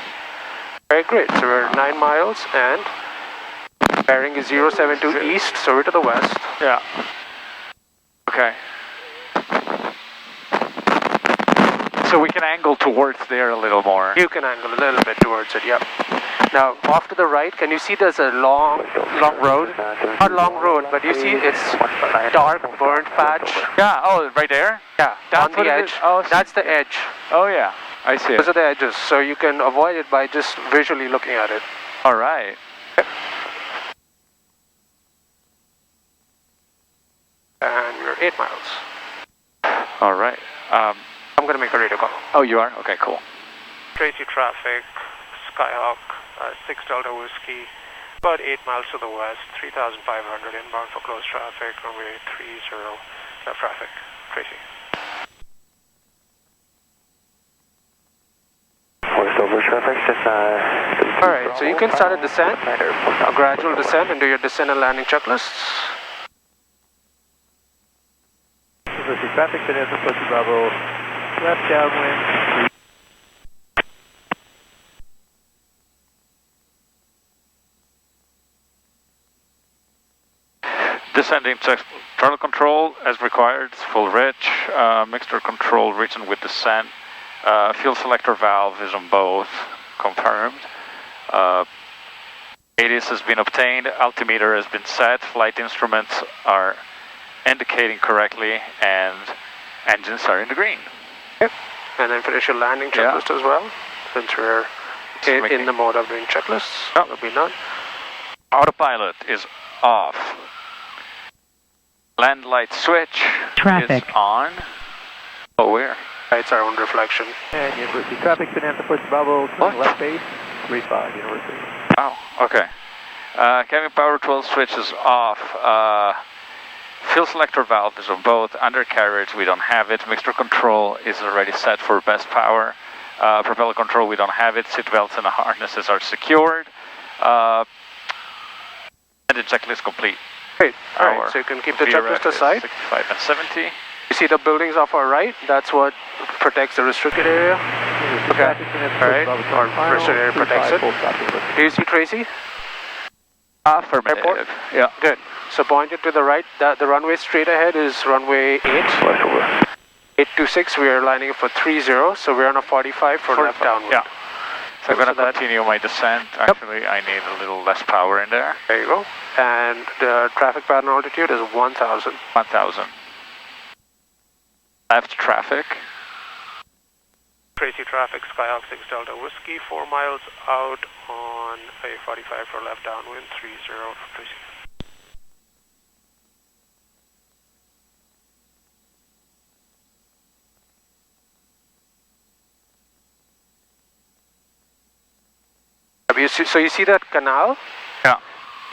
Very great, so we're 9 miles and bearing is 072 east, so we're to the west. Yeah. Okay. So we can angle towards there a little more. You can angle a little bit towards it, yep. Now, off to the right, can you see there's a long road? Not long road, but you see it's dark, burnt patch. Yeah, oh, right there? Yeah, that's on the edge. Oh, that's the edge. Oh, yeah, I see it. Those are the edges, so you can avoid it by just visually looking at it. All right. And we're 8 miles. All right. I'm going to make a radio call. Oh, you are? Okay, cool. Tracy traffic, Skyhawk, 6 Delta Whiskey, about 8 miles to the west, 3,500 inbound for close traffic, runway 30, left traffic. Tracy. Alright, so you can start a descent, a gradual descent, and do your descent and landing checklists. Traffic today, Pussy Bravo, left downwind. Descending to throttle control as required, full rich, mixture control region with descent, fuel selector valve is on both, confirmed. ADIS has been obtained, altimeter has been set, flight instruments are indicating correctly, and engines are in the green. Yep. And then finish your landing checklist as well, since we're in the mode of doing checklists. Oh. Will be none. Autopilot is off. Land light switch is on. Oh, where? It's our own reflection. And University traffic, Bonanza Pussy Bravo, turn left base, 35 University. Oh, okay. Cabin power 12 switch is off. Fuel selector valve is on both. Undercarriage, we don't have it. Mixture control is already set for best power. Propeller control, we don't have it. Seat belts and the harnesses are secured. And the checklist complete. Great. Alright, so you can keep the checklist aside. 65 and 70. You see the buildings off our right? That's what protects the restricted area. Okay. Alright, our pressure protects it. Do you see Tracy? Affirmative. Airport? Yeah. Good. So pointed to the right, the runway straight ahead is runway 826, we are lining up for 30, so we're on a 45 for left downwind. Yeah. So I'm going to continue my descent. Actually, I need a little less power in there. There you go. And the traffic pattern altitude is 1000. 1000. Left traffic. Tracy traffic, Skyhawk 6 Delta Whiskey, 4 miles out on a 45 for left downwind, 30 for Tracy. So you see that canal? Yeah.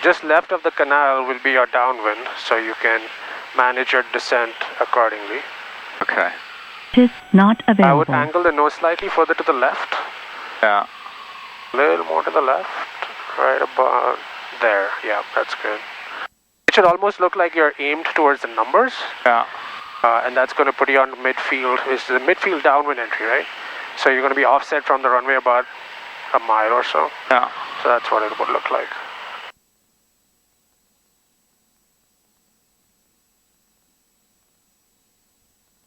Just left of the canal will be your downwind, so you can manage your descent accordingly. Okay. Is not available. I would angle the nose slightly further to the left. Yeah. A little more to the left. Right about there. Yeah, that's good. It should almost look like you're aimed towards the numbers. Yeah. And that's going to put you on midfield. It's the midfield downwind entry, right? So you're going to be offset from the runway about a mile or so. Yeah. So that's what it would look like.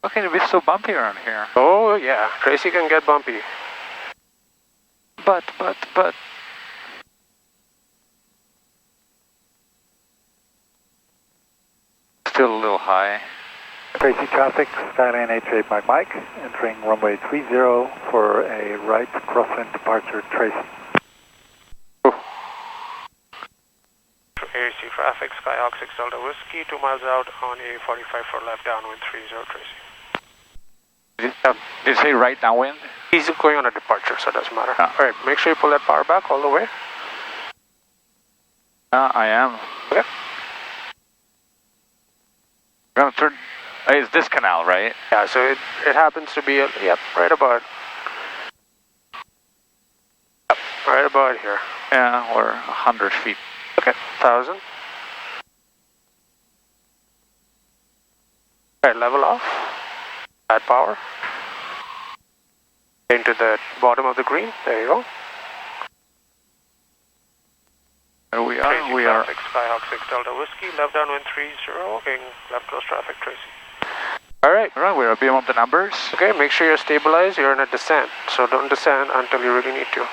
How can it be so bumpy around here? Oh yeah, Tracy can get bumpy. But. Still a little high. Tracy traffic, Skyline 88 Mike, entering runway 30 for a right crosswind departure, Tracy. AC traffic, Skyhawk 6 Delta Whiskey, 2 miles out on a 45 for left downwind, 30 Tracy. Did you say right downwind? He's going on a departure, so it doesn't matter. Yeah. Alright, make sure you pull that power back all the way. I am. Okay. I'm going to turn. It's this canal, right? Yeah, so it happens to be, yep, right about here. Yeah, or 100 feet. Okay, 1000. Alright, level off. Add power. Into the bottom of the green. There you go. There we are. Tracy we traffic, are. Skyhawk 6 Delta Whiskey, left downwind 30, in left close traffic, Tracy. Alright. Alright, we're a bit on the numbers. Okay, make sure you're stabilized. You're in a descent, so don't descend until you really need to.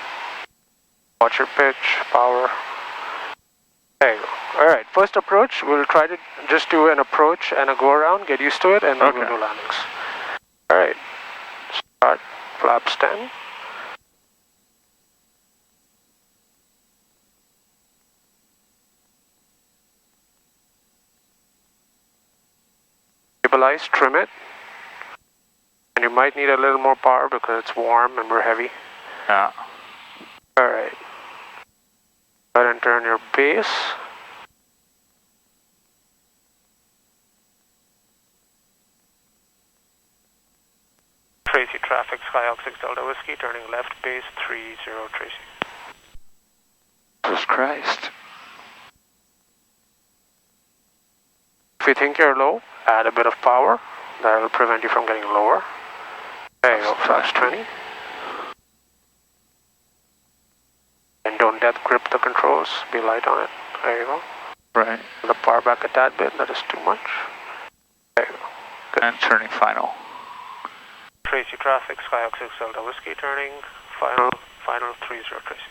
Watch your pitch, power. There you go. Alright, first approach, we'll try to just do an approach and a go around, get used to it, and then we'll do landings. Alright, start flaps 10. Stabilize, trim it. And you might need a little more power because it's warm and we're heavy. Yeah. Alright. Go ahead and turn your base. Tracy traffic, Skyhawk 6 Delta Whiskey, turning left base 30, Tracy. Jesus Christ. If you think you're low, add a bit of power. That will prevent you from getting lower. There you go, flash 20. And don't death grip the controls, be light on it. There you go. Right. The power back a tad bit, that is too much. There you go. Good. And turning final. Tracy traffic, Skyhawk 6 Delta Whiskey, turning final 30, Tracy.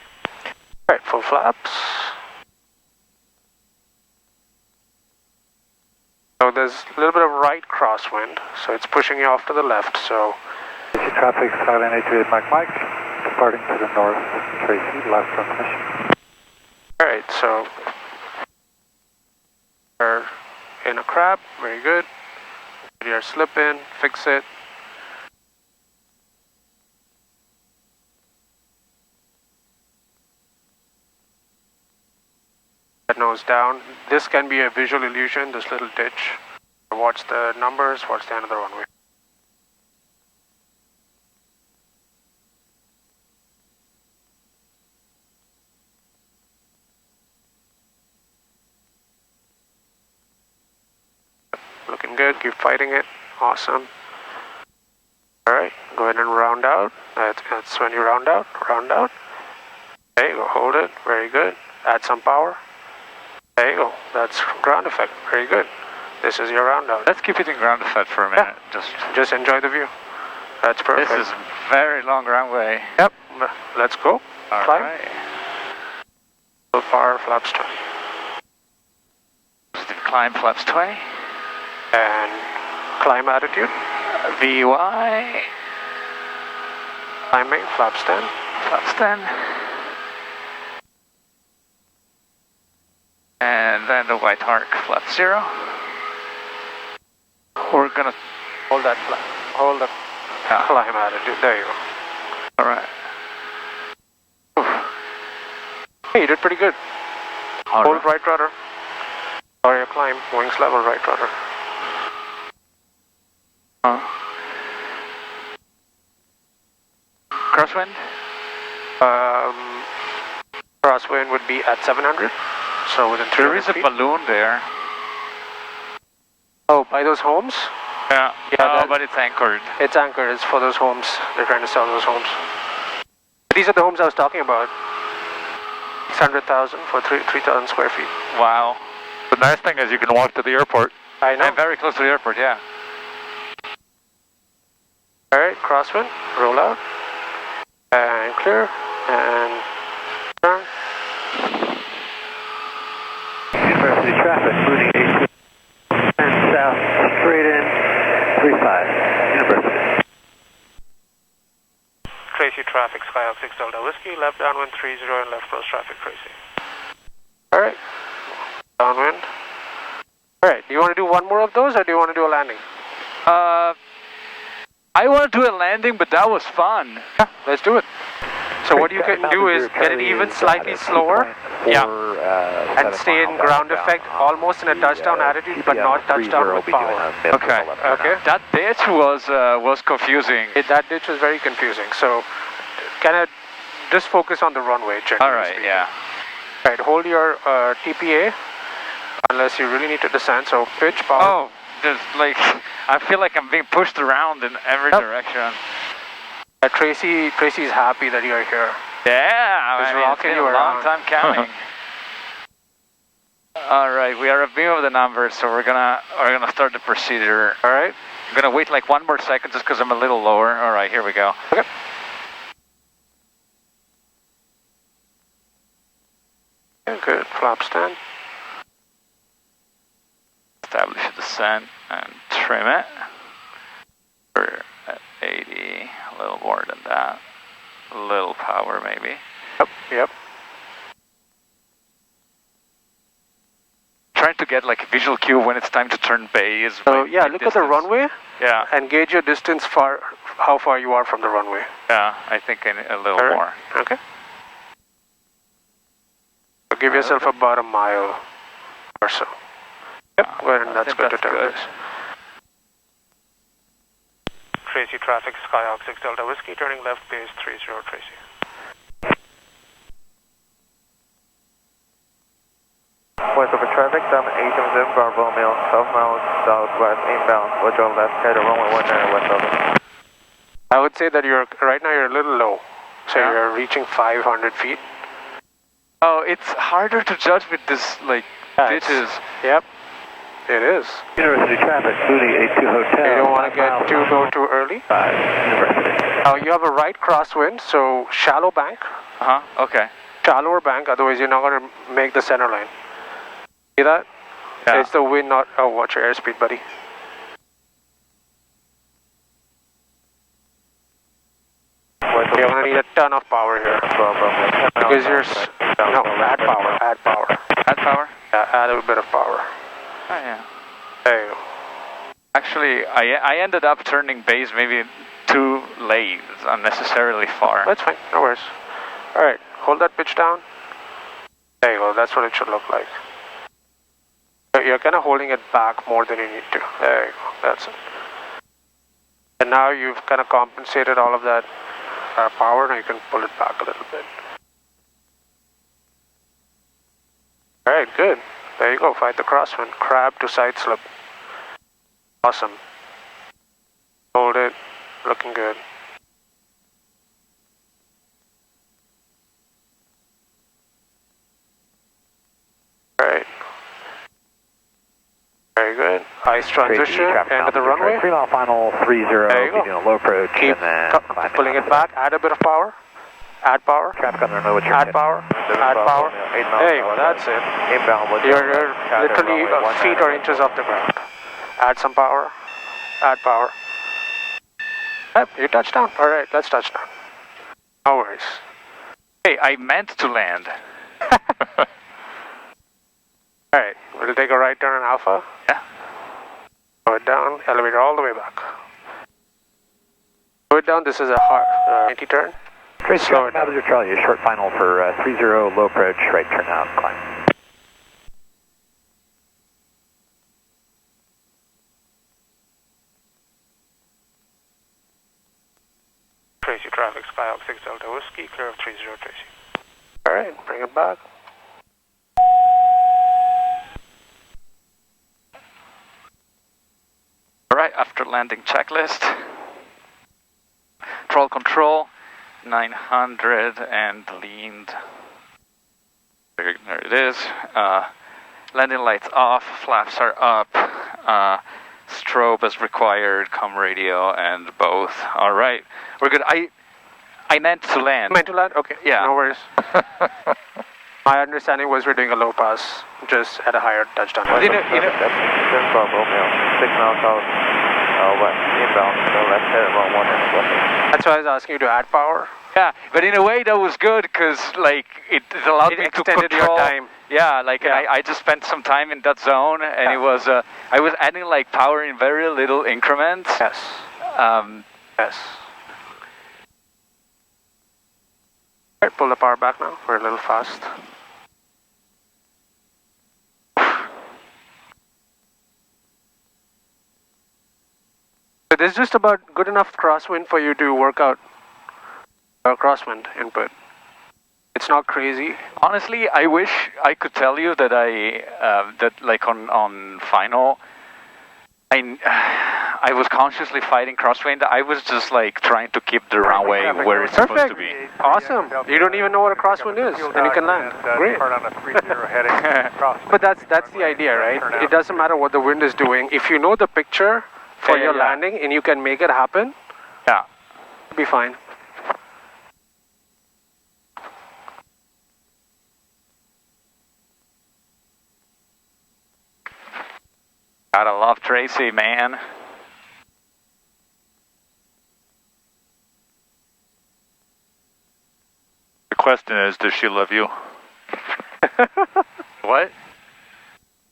Alright, full flaps. So there's a little bit of right crosswind, so it's pushing you off to the left, so... Tracy traffic, Skyline 88 Mike, departing to the north, Tracy, last transmission. Alright, so... We're in a crab, very good. Get your slip in, fix it. Nose down. This can be a visual illusion, this little ditch. Watch the numbers, watch the end of the runway. Looking good, keep fighting it. Awesome. Alright, Go ahead and round out. That's when you round out. Round out. There you go. Hold it. Very good. Add some power. There you go. That's ground effect. Very good. This is your round out. Let's keep it in ground effect for a minute. Yeah. Just enjoy the view. That's perfect. This is very long runway. Yep. Let's go. All Climb. right. Full power, flaps 20. Positive climb, flaps 20. And climb attitude. VY. Climbing, flaps 10. Flaps 10. And then the white arc, flap 0. We're gonna hold that flap. Hold the climb attitude. There you go. All right. Hey, you did pretty good. Hold right rudder. Or your climb, wings level, right rudder. Crosswind? Crosswind would be at 700. So within 300 There is a feet. balloon there. Oh, by those homes? Yeah. Yeah, but it's anchored. It's anchored. It's for those homes. They're trying to sell those homes. These are the homes I was talking about. 600,000 for 3,000 square feet. Wow. The nice thing is you can walk to the airport. I know. I'm very close to the airport, yeah. Alright, crosswind, roll out. And clear. And turn. University traffic, moving 82 and south, straight in, 35, University. Tracy traffic, Skyhawk 6 Delta Whiskey, left downwind 30 and left cross traffic, Tracy. Alright, downwind. Alright, do you want to do one more of those or do you want to do a landing? I want to do a landing, but that was fun. Yeah, let's do it. So what you can do is get it even slightly slower. Yeah. And stay in ground effect, almost in a touchdown attitude, but not touchdown with power. Okay. Okay. That ditch was confusing. That ditch was very confusing. So, kind of just focus on the runway. All right. Speaking. Yeah. All right. Hold your TPA, unless you really need to descend. So pitch power. Oh, just like I feel like I'm being pushed around in every direction. Tracy's happy that you're here. Yeah, it's been a long time coming. All right, we are a view of the numbers, so we're gonna start the procedure. All right, I'm gonna wait like 1 more second just because I'm a little lower. All right, here we go. Okay. Good. Flaps 10. Establish a descent and trim it. We're at 80, a little more than that. A little power maybe. Yep. Trying to get like a visual cue when it's time to turn base. So yeah, look at the runway. Yeah. And gauge your distance how far you are from the runway. Yeah, I think a little more. Okay. So give yourself about a mile or so. Yep, go ahead and that's good to turn this. Tracy traffic, Skyhawk 6 Delta Whiskey, turning left base 30, Tracy. West over traffic, down 877 Bravo Mill, 12 miles southwest, inbound, watch your left, head to runway 19 west over. I would say that right now you're a little low, so you're reaching 500 feet. Oh, it's harder to judge with this, like, ditches. Yep, it is. University traffic, Booty 82 Hotel. You don't want to go too early. University. Now you have a right crosswind, so shallow bank. Okay. Shallower bank, otherwise you're not going to make the center line. See that? Yeah. It's the wind, not... Oh, watch your airspeed, buddy. You're going to need a ton of power here. Because you're... No, add power. Add power? Yeah, add a little bit of power. Oh, yeah. There you go. Actually, I ended up turning base maybe too late, unnecessarily far. That's fine, no worries. Alright, hold that pitch down. There you go, that's what it should look like. You're kind of holding it back more than you need to. There you go, that's it. And now you've kind of compensated all of that power, now you can pull it back a little bit. Alright, good. There you go, fight the crosswind. Crab to side slip. Awesome. Hold it, looking good. Very good. Ice transition, end of the runway. 3 mile final, 30, begin a low approach, keep and then pulling it back, add a bit of power. Add power. Traffic on the runway, add power. Add power. Hey, that's it. You're literally feet or inches off the ground. Add some power. Add power. Yep, you touched down. Alright, let's touch down. No worries. Hey, I meant to land. Alright, we'll take a right turn on Alpha. Yeah. Go it down, elevator all the way back. Go it down, this is a hard anti-turn. Tracy, slow it down. Charlie, a short final for 30, low approach, right turn out, climb. Tracy traffic, Skyhawk 6 Delta Whiskey, clear of 30 Tracy. Alright, bring it back. Alright, after landing checklist. Throttle control, 900 and leaned. There it is. Landing lights off, flaps are up. Strobe as required, com radio, and both. Alright, we're good. I meant to land. Meant to land? Okay, yeah. No worries. My understanding was we're doing a low pass, just at a higher touchdown. Well, 6 miles south, west, inbound, left head about 1 and That's why I was asking you to add power. Yeah, but in a way that was good because like it allowed me to control your time. Yeah, like yeah. I just spent some time in that zone, and it was I was adding like power in very little increments. Yes. Yes. Alright, pull the power back now. We're a little fast. So this is just about good enough crosswind for you to work out crosswind input. It's not crazy. Honestly, I wish I could tell you that that like on final, I was consciously fighting crosswind. I was just like trying to keep the runway where it's supposed to be. Awesome. You don't even know what a crosswind is, and you can land. Great. But that's the idea, right? It doesn't matter what the wind is doing. If you know the picture for your landing and you can make it happen, yeah, it'll be fine. Gotta love Tracy, man. The question is, does she love you? What?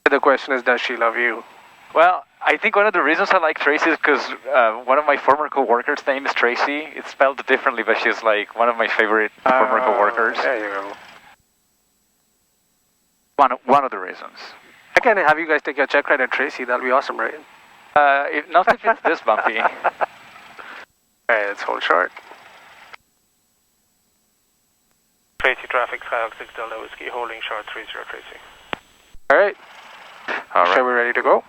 The question is, does she love you? Well, I think one of the reasons I like Tracy is because one of my former co-workers' name is Tracy. It's spelled differently, but she's like one of my favorite former co-workers. There you go. One of the reasons. I can have you guys take your check ride at Tracy. That'll be awesome, right? Not if it's this bumpy. Alright, let's hold short. Tracy traffic, Skyhawk 6 Delta Whiskey, holding short 30 Tracy. Alright. Alright. So we're ready to go?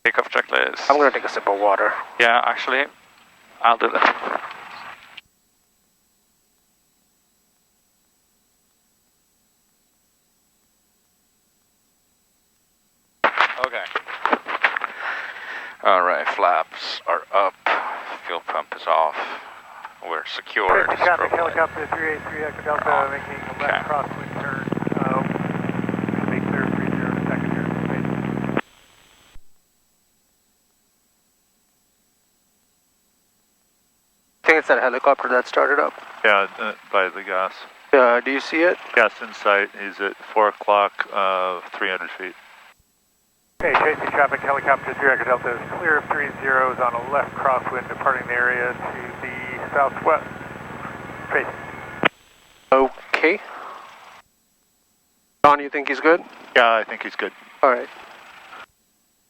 Takeoff checklist. I'm going to take a sip of water. Yeah, actually, I'll do that. Okay. Alright, flaps are up. Fuel pump is off. We're secured. Traffic, helicopter 383 Echo Delta, making a left crosswind turn. Should be clear 30 second here. I think it's that helicopter that started up. Yeah, by the gas. Do you see it? Gas in sight. He's at 4 o'clock, 300 feet. Okay, Tracy traffic, helicopter 3 Echo Delta is clear of 30 on a left crosswind departing the area to the southwest. Tracy. Okay. Don, you think he's good? Yeah, I think he's good. Alright.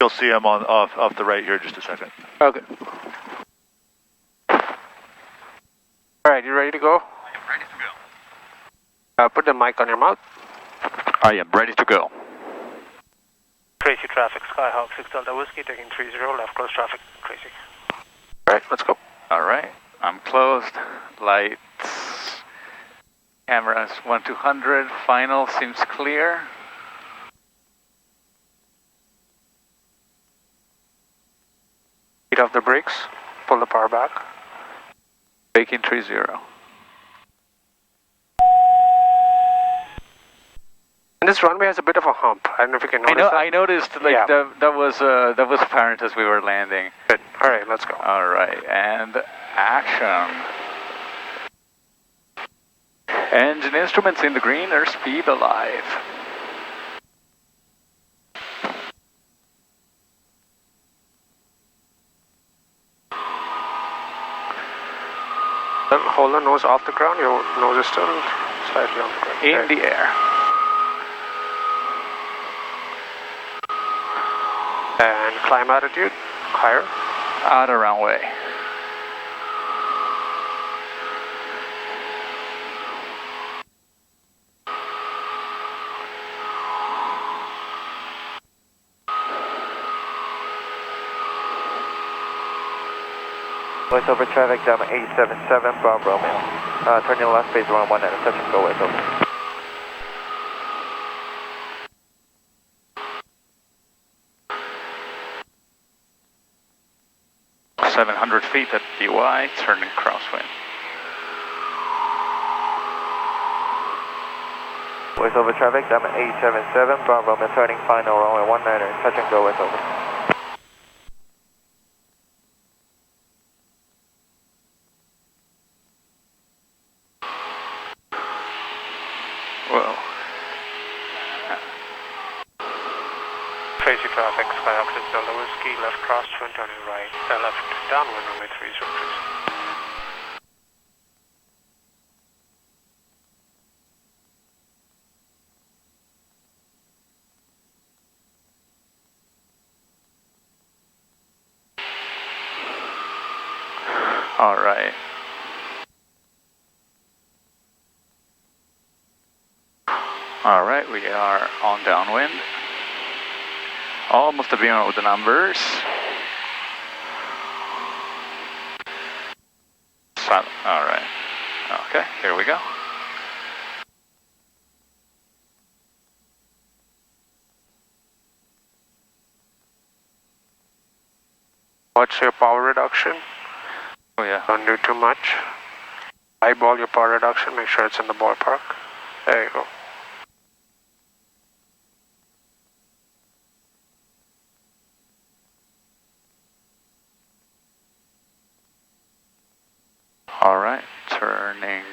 You'll see him off the right here in just a second. Okay. Alright, you ready to go? I am ready to go. Put the mic on your mouth. I am ready to go. Tracy traffic, Skyhawk 6 Delta Whiskey, taking 30, left close traffic, Tracy. Alright, let's go. Alright, I'm closed. Lights. Cameras 1-200. Final seems clear. brakes. Pull the power back. Braking 30. And this runway has a bit of a hump. I don't know if you can notice that. I noticed that was apparent as we were landing. Good. All right, let's go. All right, and action. Engine instruments in the green, airspeed alive. Hold the nose off the ground. Your nose is still slightly on the ground. In the air. And climb altitude, higher. Outer runway. Voice over traffic, Delta 877, Bob Romeo. Turn your left, base around 19, touch and go, voice over. 700 feet at KTCY, turning crosswind. Voice over traffic, Delta 877, Bob Romeo, turning final runway 19, touch and go, voice over. Tracy traffic, Skyhawk 6 Delta Whiskey, left crosswind, turning right, left downwind, runway 30. All right. All right, we are on downwind. Almost to be on with the numbers. All right. Okay, here we go. Watch your power reduction. Oh yeah. Don't do too much. Eyeball your power reduction, make sure it's in the ballpark. There you go. All right, turning.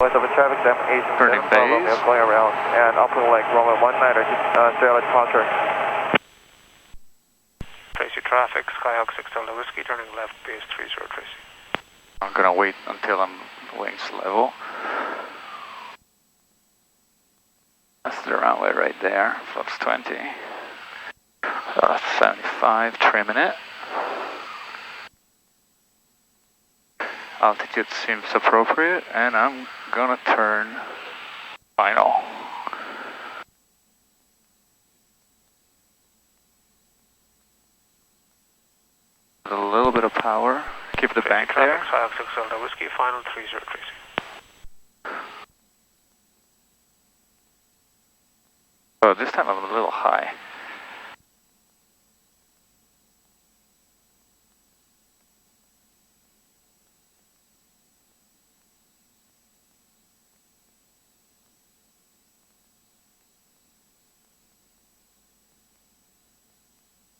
Voice over traffic, Delta 877, Bob Romeo, going around, and open leg, runway 19, straight out departure. Tracy traffic, Skyhawk 6 Delta Whiskey, turning left, base 30, Tracy. I'm gonna wait until I'm wings level. That's the runway right there, flaps 20. 75, trimming it. Altitude seems appropriate, and I'm gonna turn final. A little bit of power. Keep the bank there. Skyhawk 6 Delta Whiskey, final 30, Tracy. Oh, this time I'm a little high.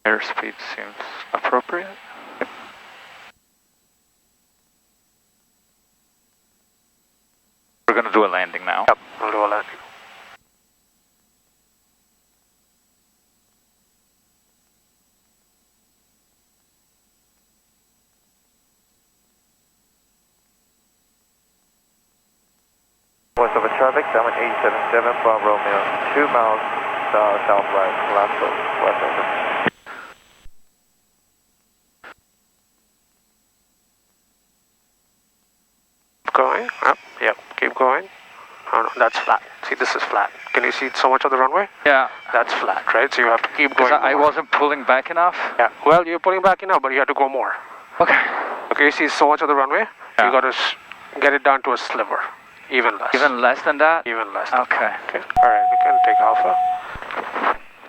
Airspeed seems appropriate. We're gonna do a landing now. Yep, we'll do a landing. Voice over traffic, Delta 877, Bob Romeo, 2 miles southwest, last west over. Going, up, yep, keep going. Oh, no, that's flat. See, this is flat. Can you see so much of the runway? Yeah. That's flat, right? So you have to keep going. I wasn't pulling back enough? Yeah, well, you're pulling back enough, but you have to go more. Okay. Okay, you see so much of the runway? Yeah. You got to get it down to a sliver. Even less. Even less than that? Even less. Okay. Okay, alright, we can take alpha.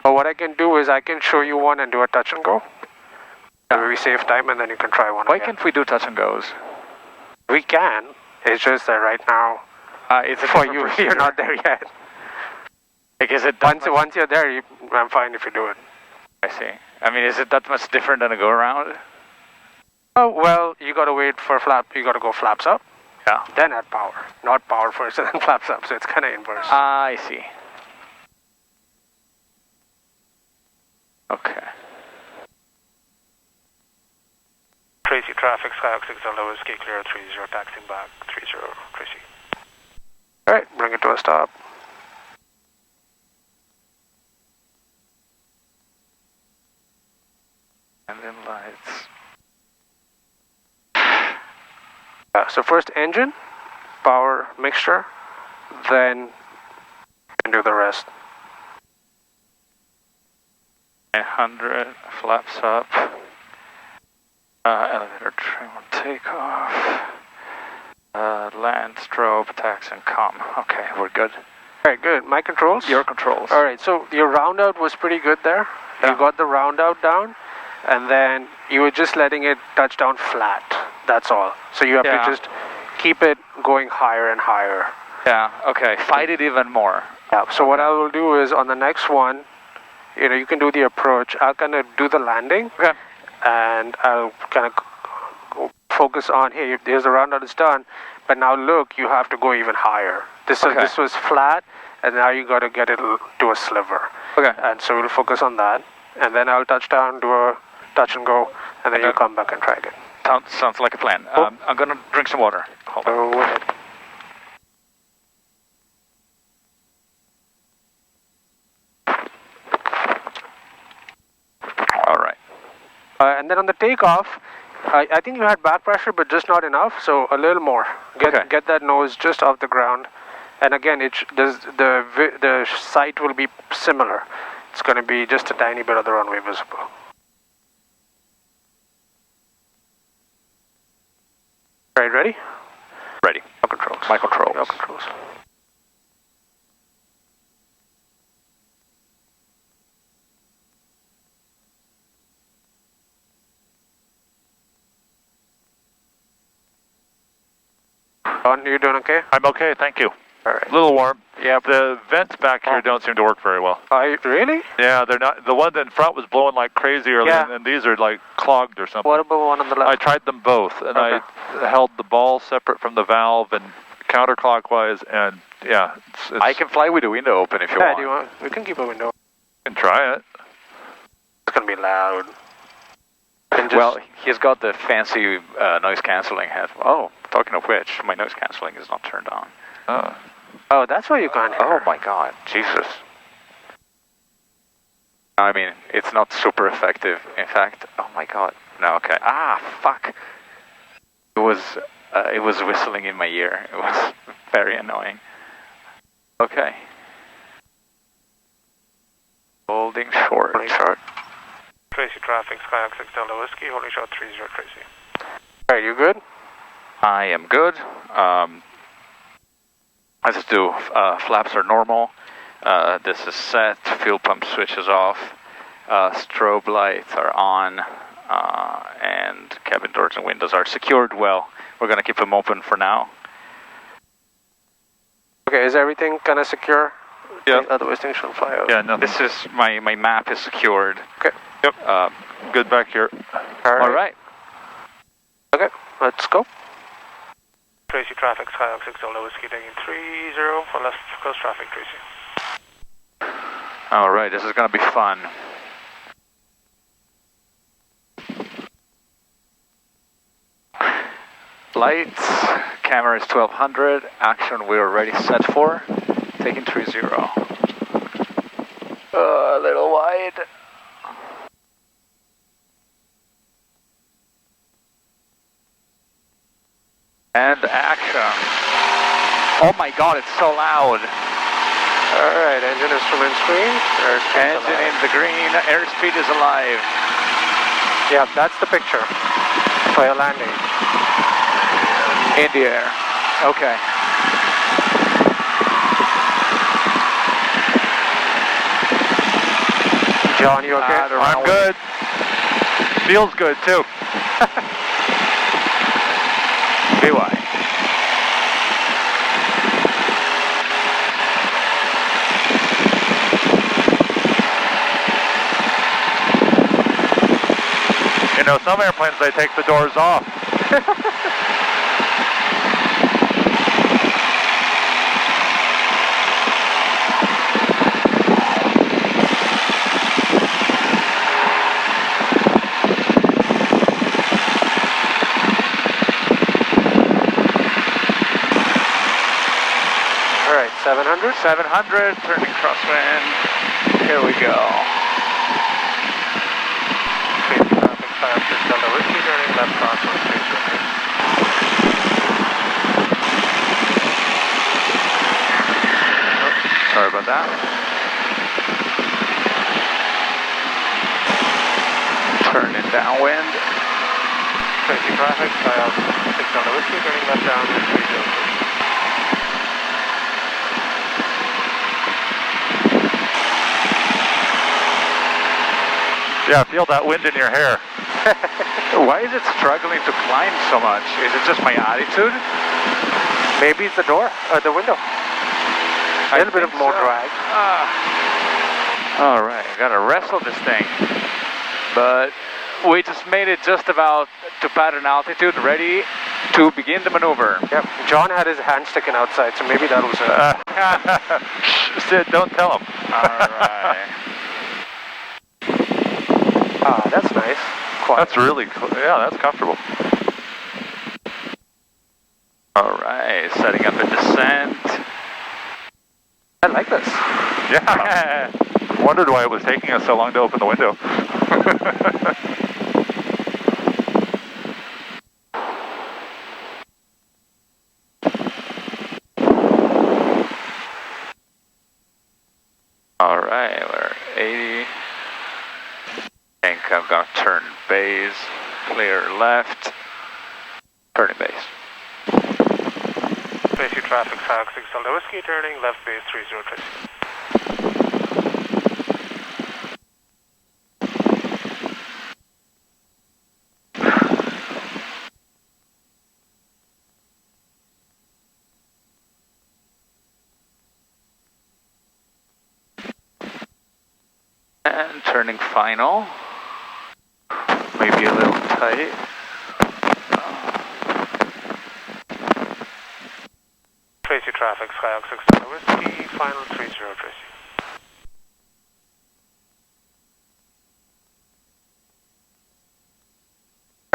But what I can do is I can show you one and do a touch and go. So we save time and then you can try one Why again. can't we do touch and goes? We can. It's just that right now, It's a for different you, procedure. you're not there yet. Like, is it Once you're there, I'm fine if you do it. I see. I mean, is it that much different than a go around? Oh, well, you got to wait for you got to go flaps up. Yeah. Then add power. Not power first and then flaps up. So it's kind of inverse. I see. Okay. Tracy traffic, Skyhawk 6 Delta Whiskey, clear 30, taxiing back 30, Tracy. Alright, bring it to a stop. Engine lights. So first engine, power mixture, then you can do the rest. 100, flaps up. Elevator trim on takeoff. Land, strobe, tax, and com. Okay, we're good. Alright, good. My controls? Your controls. Alright, so your round out was pretty good there. Yeah. You got the round out down, and then you were just letting it touch down flat. That's all. So you have to just keep it going higher and higher. Yeah, okay. Fight it even more. Yeah, so what I will do is on the next one, you can do the approach. I'll kind of do the landing. Okay. And I'll kind of focus on, hey, there's the round out is done, but now look, you have to go even higher. This was flat, and now you got to get it to a sliver. Okay. And so we'll focus on that, and then I'll touch down, do a touch and go, and then you'll come back and try again. Sounds like a plan. I'm gonna drink some water. Hold on. Go ahead. All right. And then on the takeoff, I think you had back pressure, but just not enough, so a little more. Get that nose just off the ground. And again, the sight will be similar. It's going to be just a tiny bit of the runway visible. Right, ready? Ready. No controls. My controls. No controls. Don, you doing okay? I'm okay, thank you. All right. A little warm. Yeah. The vents back here don't seem to work very well. Really? Yeah, they're not. The one in front was blowing like crazy earlier, and these are like clogged or something. What about one on the left? I tried them both, and I held the ball separate from the valve and counterclockwise, and yeah. It's I can fly with the window open if you want. Do you want? We can keep a window. You can try it. It's going to be loud. Well, he's got the fancy noise cancelling head. Oh, talking of which, my noise cancelling is not turned on. Oh, that's why you can't hear. Oh my God, Jesus. I mean, it's not super effective. In fact, oh my God. No, okay. Fuck. It was whistling in my ear. It was very annoying. Okay. Holding short. Holding short. Tracy traffic, Skyhawk 6 Delta Whiskey, holding short 30, Tracy. Are you good? I am good. I just do flaps are normal. This is set. Fuel pump switch is off. Strobe lights are on. And cabin doors and windows are secured well. We're going to keep them open for now. Okay, is everything kind of secure? Yeah. Otherwise things shouldn't fly out. Yeah, nothing. This is my map is secured. Okay. Yep. Good back here. All right. Okay, let's go. Tracy traffic, Skyhawk 6 Delta Whiskey, taking 30 for left coast traffic, Tracy. All right, this is going to be fun. Lights, camera is 1200, action we're already set for, taking 30. A little wide. And action. Oh my God, it's so loud. Alright, engine instrument screen. Engine in the green, airspeed is alive. Yeah, that's the picture for your landing. In the air. Okay. John, you okay? I'm good. Feels good too. BY. You know, some airplanes, they take the doors off. All right, 700? 700, turning crosswind. Here we go. Traffic 5 Delta Whiskey, turning left crosswind, 303. Sorry about that. Turning downwind. Tracy traffic 6 Delta Whiskey, turning left downwind, 303. Yeah, feel that wind in your hair. Why is it struggling to climb so much? Is it just my attitude? Maybe it's the door, or the window. A little bit of more drag. All right, I gotta wrestle this thing. But we just made it just about to pattern altitude, ready to begin the maneuver. Yep, John had his hand sticking outside, so maybe that was Sid, don't tell him. All right. Ah, that's nice. Quiet. That's really cool. Yeah, that's comfortable. All right, setting up a descent. I like this. Yeah. Wondered why it was taking us so long to open the window. All right, we're 80. I think I've got turn base, clear left, turning base. Tracy traffic 5 6 Delta Whiskey, turning left base 30 Tracy. And turning final. Maybe a little tight. Tracy traffic, Skyhawk 6 Delta Whiskey, final 30 Tracy.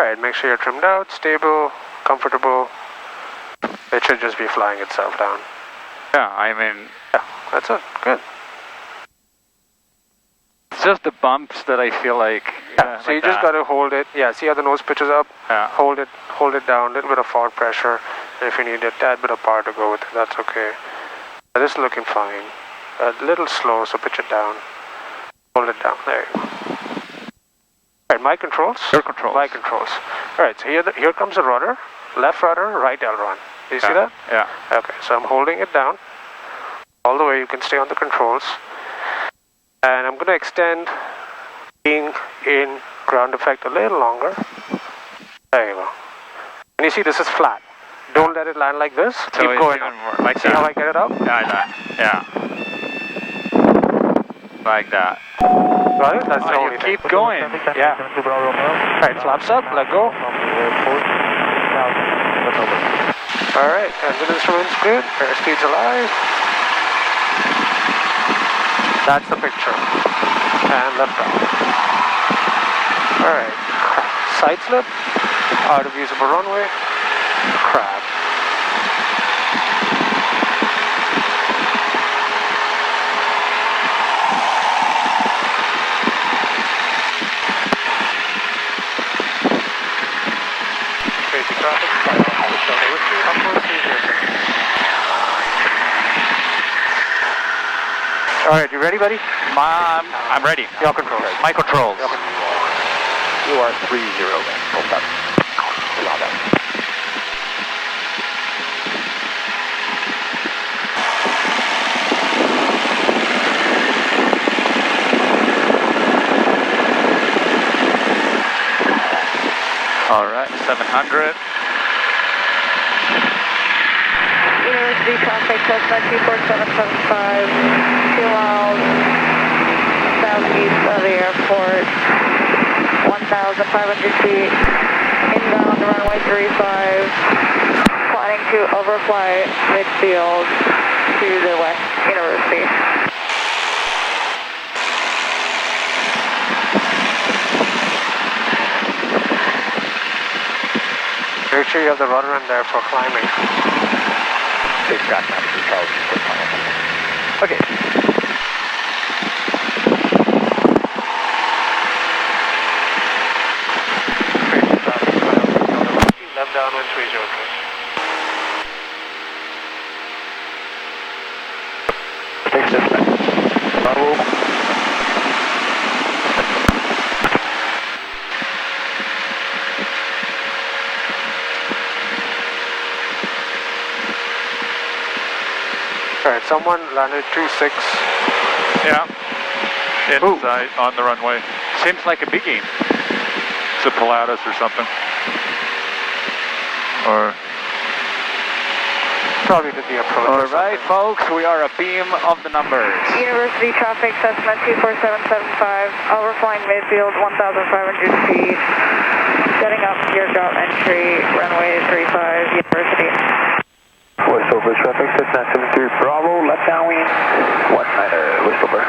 Alright, make sure you're trimmed out, stable, comfortable. It should just be flying itself down. Yeah, I mean, yeah, that's it, good. It's just the bumps that I feel like. Yeah, so like you just got to hold it. Yeah, see how the nose pitches up? Yeah. Hold it down, a little bit of forward pressure. And if you need a tad bit of power to go with it, that's okay. This is looking fine. A little slow, so pitch it down. Hold it down. There you go. Alright, my controls. Your controls. My controls. Alright, so here comes the rudder. Left rudder, right aileron. Do you see that? Yeah. Okay, so I'm holding it down. All the way, you can stay on the controls. And I'm going to extend being in ground effect a little longer. There you go. And you see this is flat. Don't let it land like this. So keep going. More like see that. How I get it up? Yeah. Like that. Got it? That's the only thing. Keep going. Yeah. Alright, flaps up, let go. Alright, engine instruments good. Airspeed's alive. That's the picture. And left down. Alright. Side slip. Out of usable runway. Crab. Tracy traffic. Alright, you ready, buddy? I'm ready. Your controls. My controls. You are 30 then. Hold up. Allow that. Alright, 700. University traffic, Cessna 24775, 2 miles southeast of the airport, 1,500 feet, inbound runway 35, planning to overfly midfield to the west University. Make sure you have the rudder in there for climbing. Big track manager, Charles. Okay. Left downwind 30. Take this back. Bravo. Alright, someone landed 26. Yeah. Inside on the runway. Seems like a biggie. It's a Pilatus or something. Or probably did the approach. Alright, folks, we are a beam of the numbers. University traffic, Cessna 24775, overflying midfield 1,500 feet, setting up your drop entry, runway 35, University. Westover traffic, Cessna 73 Bravo, left downwind, 19er, Westover.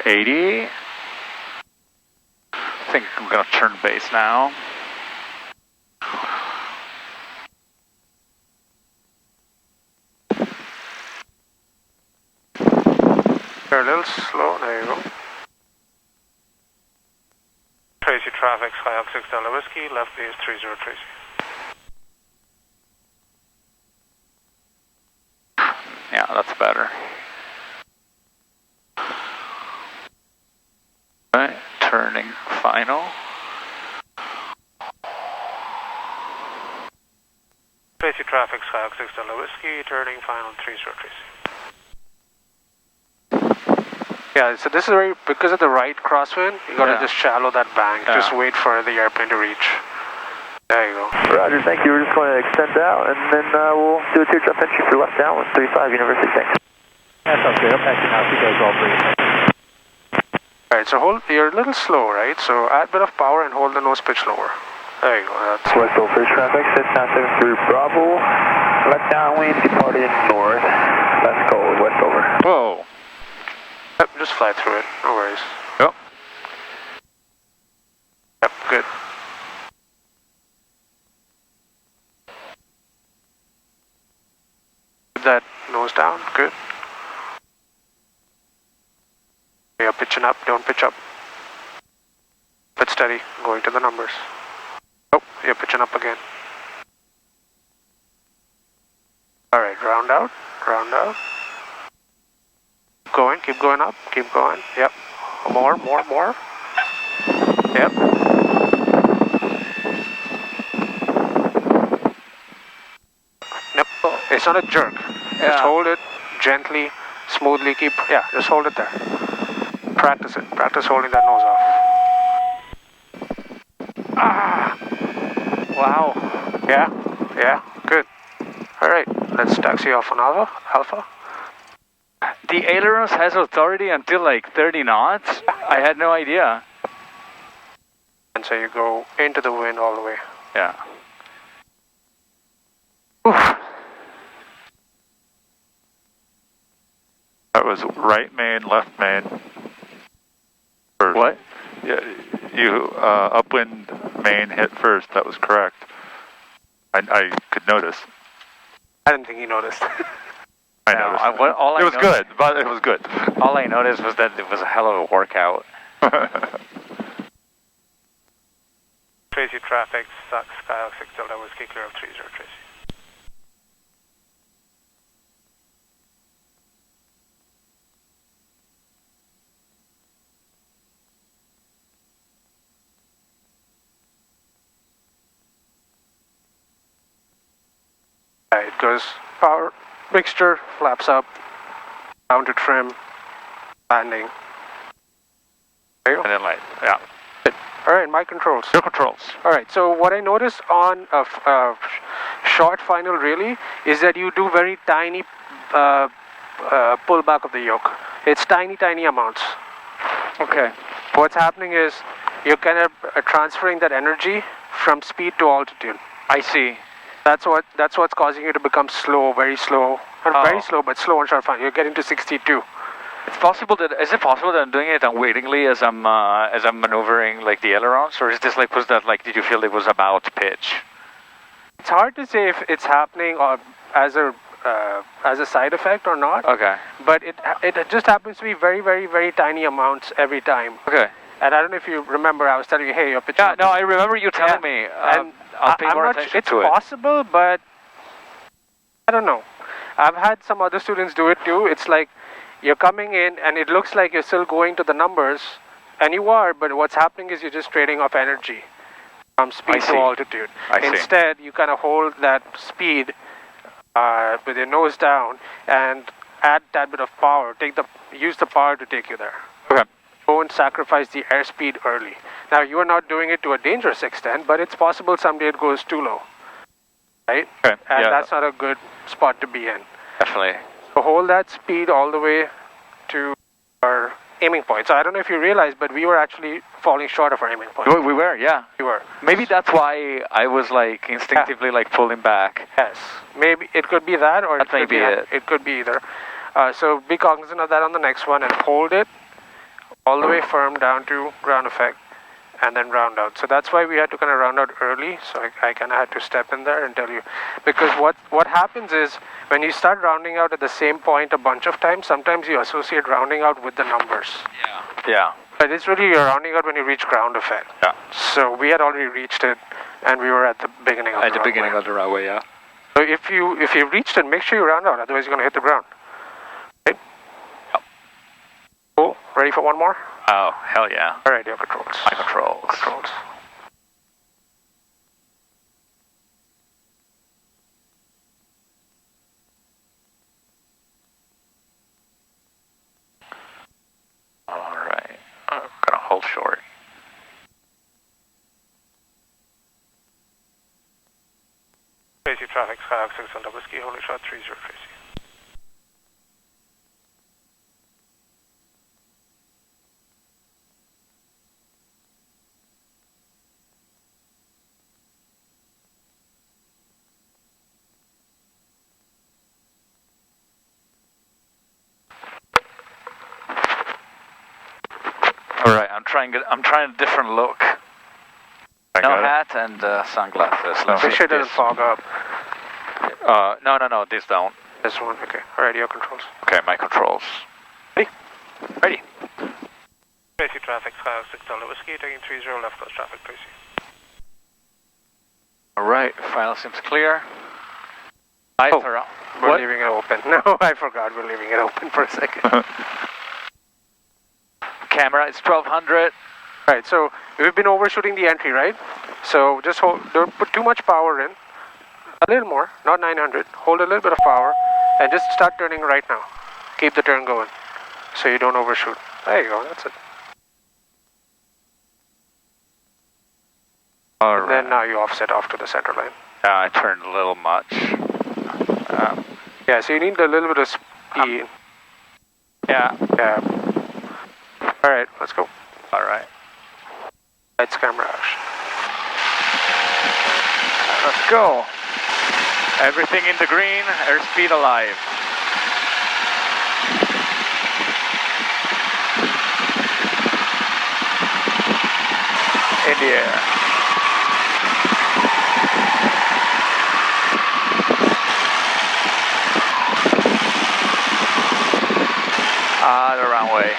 $80. I think I'm going to turn base now. You're a little slow, there you go. Tracy traffic, Skyhawk 6 Delta Whiskey, left base 30 Tracy. Yeah, that's better. Right, turning final. Tracy traffic, Skyhawk 6 Delta Whiskey, turning final 30 Tracy. Yeah, so this is very, because of the right crosswind, you gotta just shallow that bank. Just wait for the airplane to reach. There you go. Roger, thank you. We're just going to extend out, and then we'll do a teardrop entry for left downwind, 35 University. Thanks. That sounds good. I'll pass you now. You guys all bring it. Alright, so hold, you're a little slow, right? So add a bit of power and hold the nose pitch lower. There you go. That's Westover traffic, Cessna 73 Bravo, left downwind, departing north. Let's go, Westover. Whoa. Yep, just fly through it. No worries. Yep. Yep, good. Keep that nose down. Good. You're pitching up. Don't pitch up. Pitch steady. Going to the numbers. Oh, you're pitching up again. Alright, round out. Round out. Keep going up, keep going, yep. More. Yep. Nope, it's not a jerk. Just hold it gently, smoothly, just hold it there. Practice it, practice holding that nose off. Ah! Wow. Yeah, good. Alright, let's taxi off on Alpha. The ailerons has authority until like 30 knots? I had no idea. And so you go into the wind all the way. Yeah. Oof. that was right main, left main. First. What? Yeah, you upwind main hit first. That was correct. I could notice. I didn't think you noticed. I noticed. It was good, but it was good. All I noticed was that it was a hell of a workout. Tracy traffic, Skyhawk 6 Delta Whiskey, clear of 30 Tracy. It goes power, mixture, flaps up, down to trim, landing, And then light, yeah. All right, my controls. Your controls. All right, so what I noticed on a short final really is that you do very tiny pullback of the yoke. It's tiny amounts. Okay. What's happening is you're kind of transferring that energy from speed to altitude. I see. That's what's causing you to become slow, very slow. Not very slow, but slow on short final. You're getting to 62. Is it possible that I'm doing it unwittingly as I'm maneuvering like the ailerons, or is this like did you feel it was about pitch? It's hard to say if it's happening or as a side effect or not. Okay. But it just happens to be very, very, very tiny amounts every time. Okay. And I don't know if you remember, I was telling you, hey, you're pitching. Yeah, no, I remember you telling me. And I'll pay more attention to it. It's possible, but I don't know. I've had some other students do it too. It's like you're coming in and it looks like you're still going to the numbers, and you are, but what's happening is you're just trading off energy from speed to altitude. Instead, you kind of hold that speed with your nose down and add that bit of power. Use the power to take you there. Okay. Don't sacrifice the airspeed early. Now, you are not doing it to a dangerous extent, but it's possible someday it goes too low. Right? Okay. And that's not a good spot to be in. Definitely. So hold that speed all the way to our aiming point. So I don't know if you realized, but we were actually falling short of our aiming point. We were, yeah. We were. Maybe that's why I was like instinctively like pulling back. Yes. Maybe it could be that, or that may be it. It could be either. So be cognizant of that on the next one and hold it all the way firm down to ground effect and then round out. So that's why we had to kind of round out early. So I kind of had to step in there and tell you. Because what happens is when you start rounding out at the same point a bunch of times, sometimes you associate rounding out with the numbers. Yeah. But it's really you're rounding out when you reach ground effect. Yeah. So we had already reached it and we were at the beginning of the runway. At the beginning of the runway, yeah. So if you reached it, make sure you round out, otherwise you're going to hit the ground. Okay? Yep. Cool. Ready for one more? Oh, hell yeah. All right, your controls. My controls. All right. I'm going to hold short. Tracy traffic, Skyhawk 6 on double ski, holding shot 30, Tracy. All right, I'm trying a different look. No hat and sunglasses. Make sure it doesn't fog up. No, these don't. This one, okay. All right, your controls. Okay, my controls. Ready. Tracy traffic, Skyhawk 6 Delta Whiskey, taking 30 left coast traffic, Tracy. All right, final seems clear. We're leaving it open. No, I forgot we're leaving it open for a second. Camera is 1200. Right, so we've been overshooting the entry, right? So just don't put too much power in. A little more, not 900. Hold a little bit of power and just start turning right now. Keep the turn going so you don't overshoot. There you go, that's it. All right. And then now you offset off to the center line. I turned a little much. Yeah, so you need a little bit of speed. Yeah. All right, let's go. All right. Lights, camera, action. Let's go. Everything in the green, airspeed alive. In the air. The runway.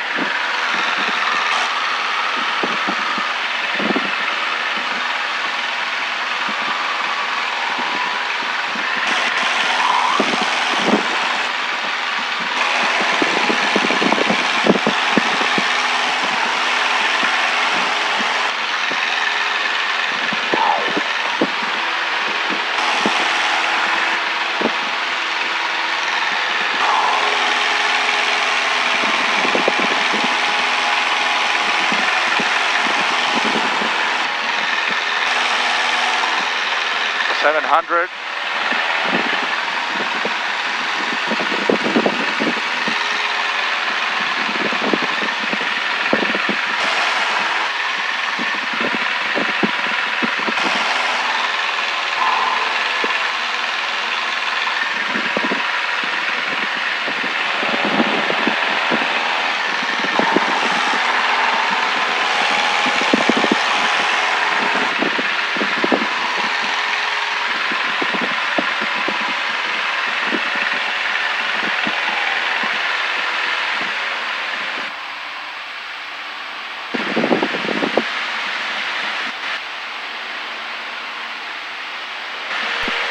700.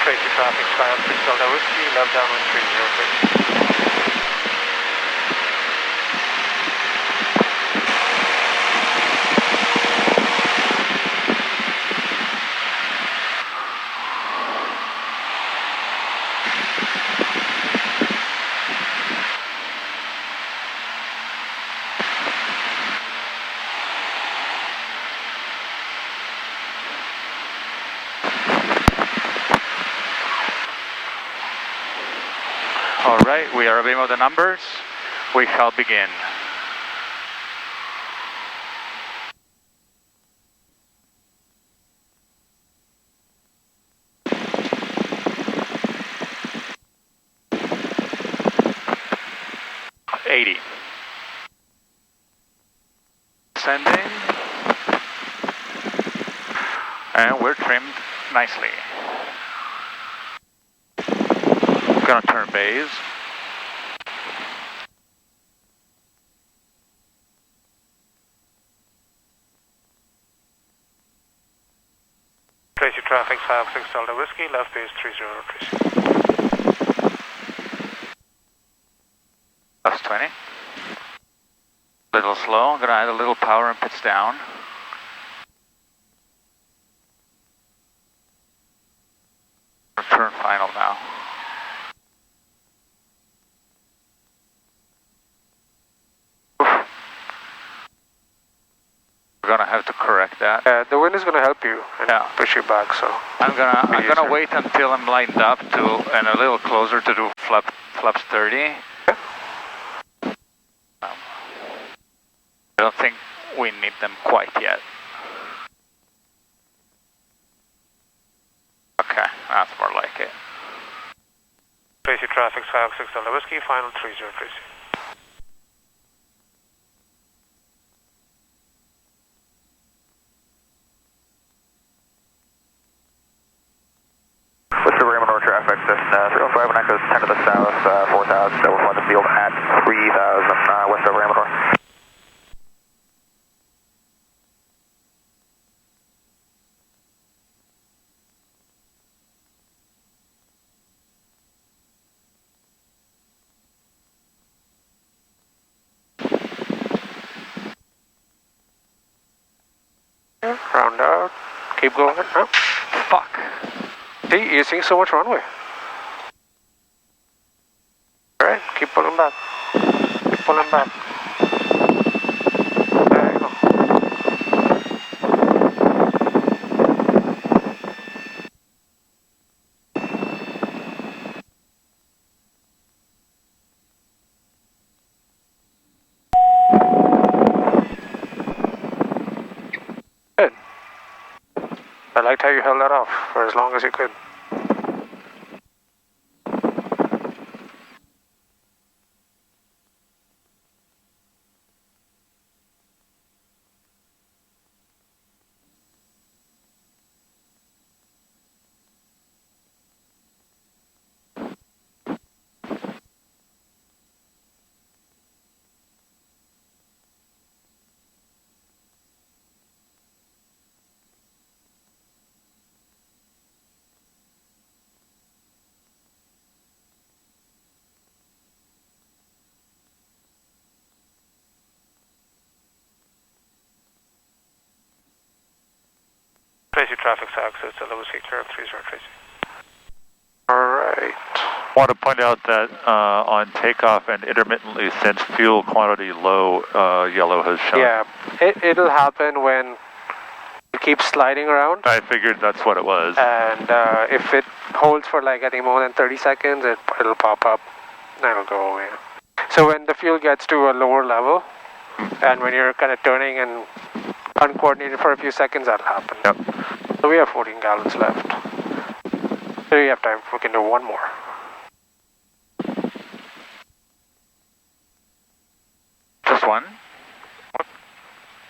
Tracy traffic, Skyhawk 6 Delta Whiskey, left downwind 303. All right, we are abeam of the numbers. We shall begin. Descending. And we're trimmed nicely. Gonna turn bays. Tracy traffic, Skyhawk 6 Delta Whiskey, left base 303. Plus 20. Little slow, I'm gonna add a little power and pitch down. Turn final now. We're gonna have to correct that. Yeah, the wind is gonna help you and push you back, so I'm gonna wait until I'm lined up and a little closer to do flaps 30. I don't think we need them quite yet. Okay, that's more like it. Tracy traffic, Skyhawk 6 Delta Whiskey, final 30 Tracy. Traffic, this 305 and echoes 10 to the south, 4000, so we're on the field at 3000 west over Amador. Round out, keep going. Huh? Fuck. See, you're seeing so much runway. Alright, keep pulling back. Keep pulling back. There you go. Good. I liked how you held that off for as long as you could. Tracy traffic, access to Lewis clear of 30 Tracy. Alright. I want to point out that on takeoff and intermittently since fuel quantity low, yellow has shown. Yeah, it'll happen when you keeps sliding around. I figured that's what it was. And if it holds for like, I think, more than 30 seconds, it'll pop up and it'll go away. So when the fuel gets to a lower level, and when you're kind of turning and uncoordinated for a few seconds, that'll happen. Yep. So we have 14 gallons left. So we have time. We can do one more. Just one?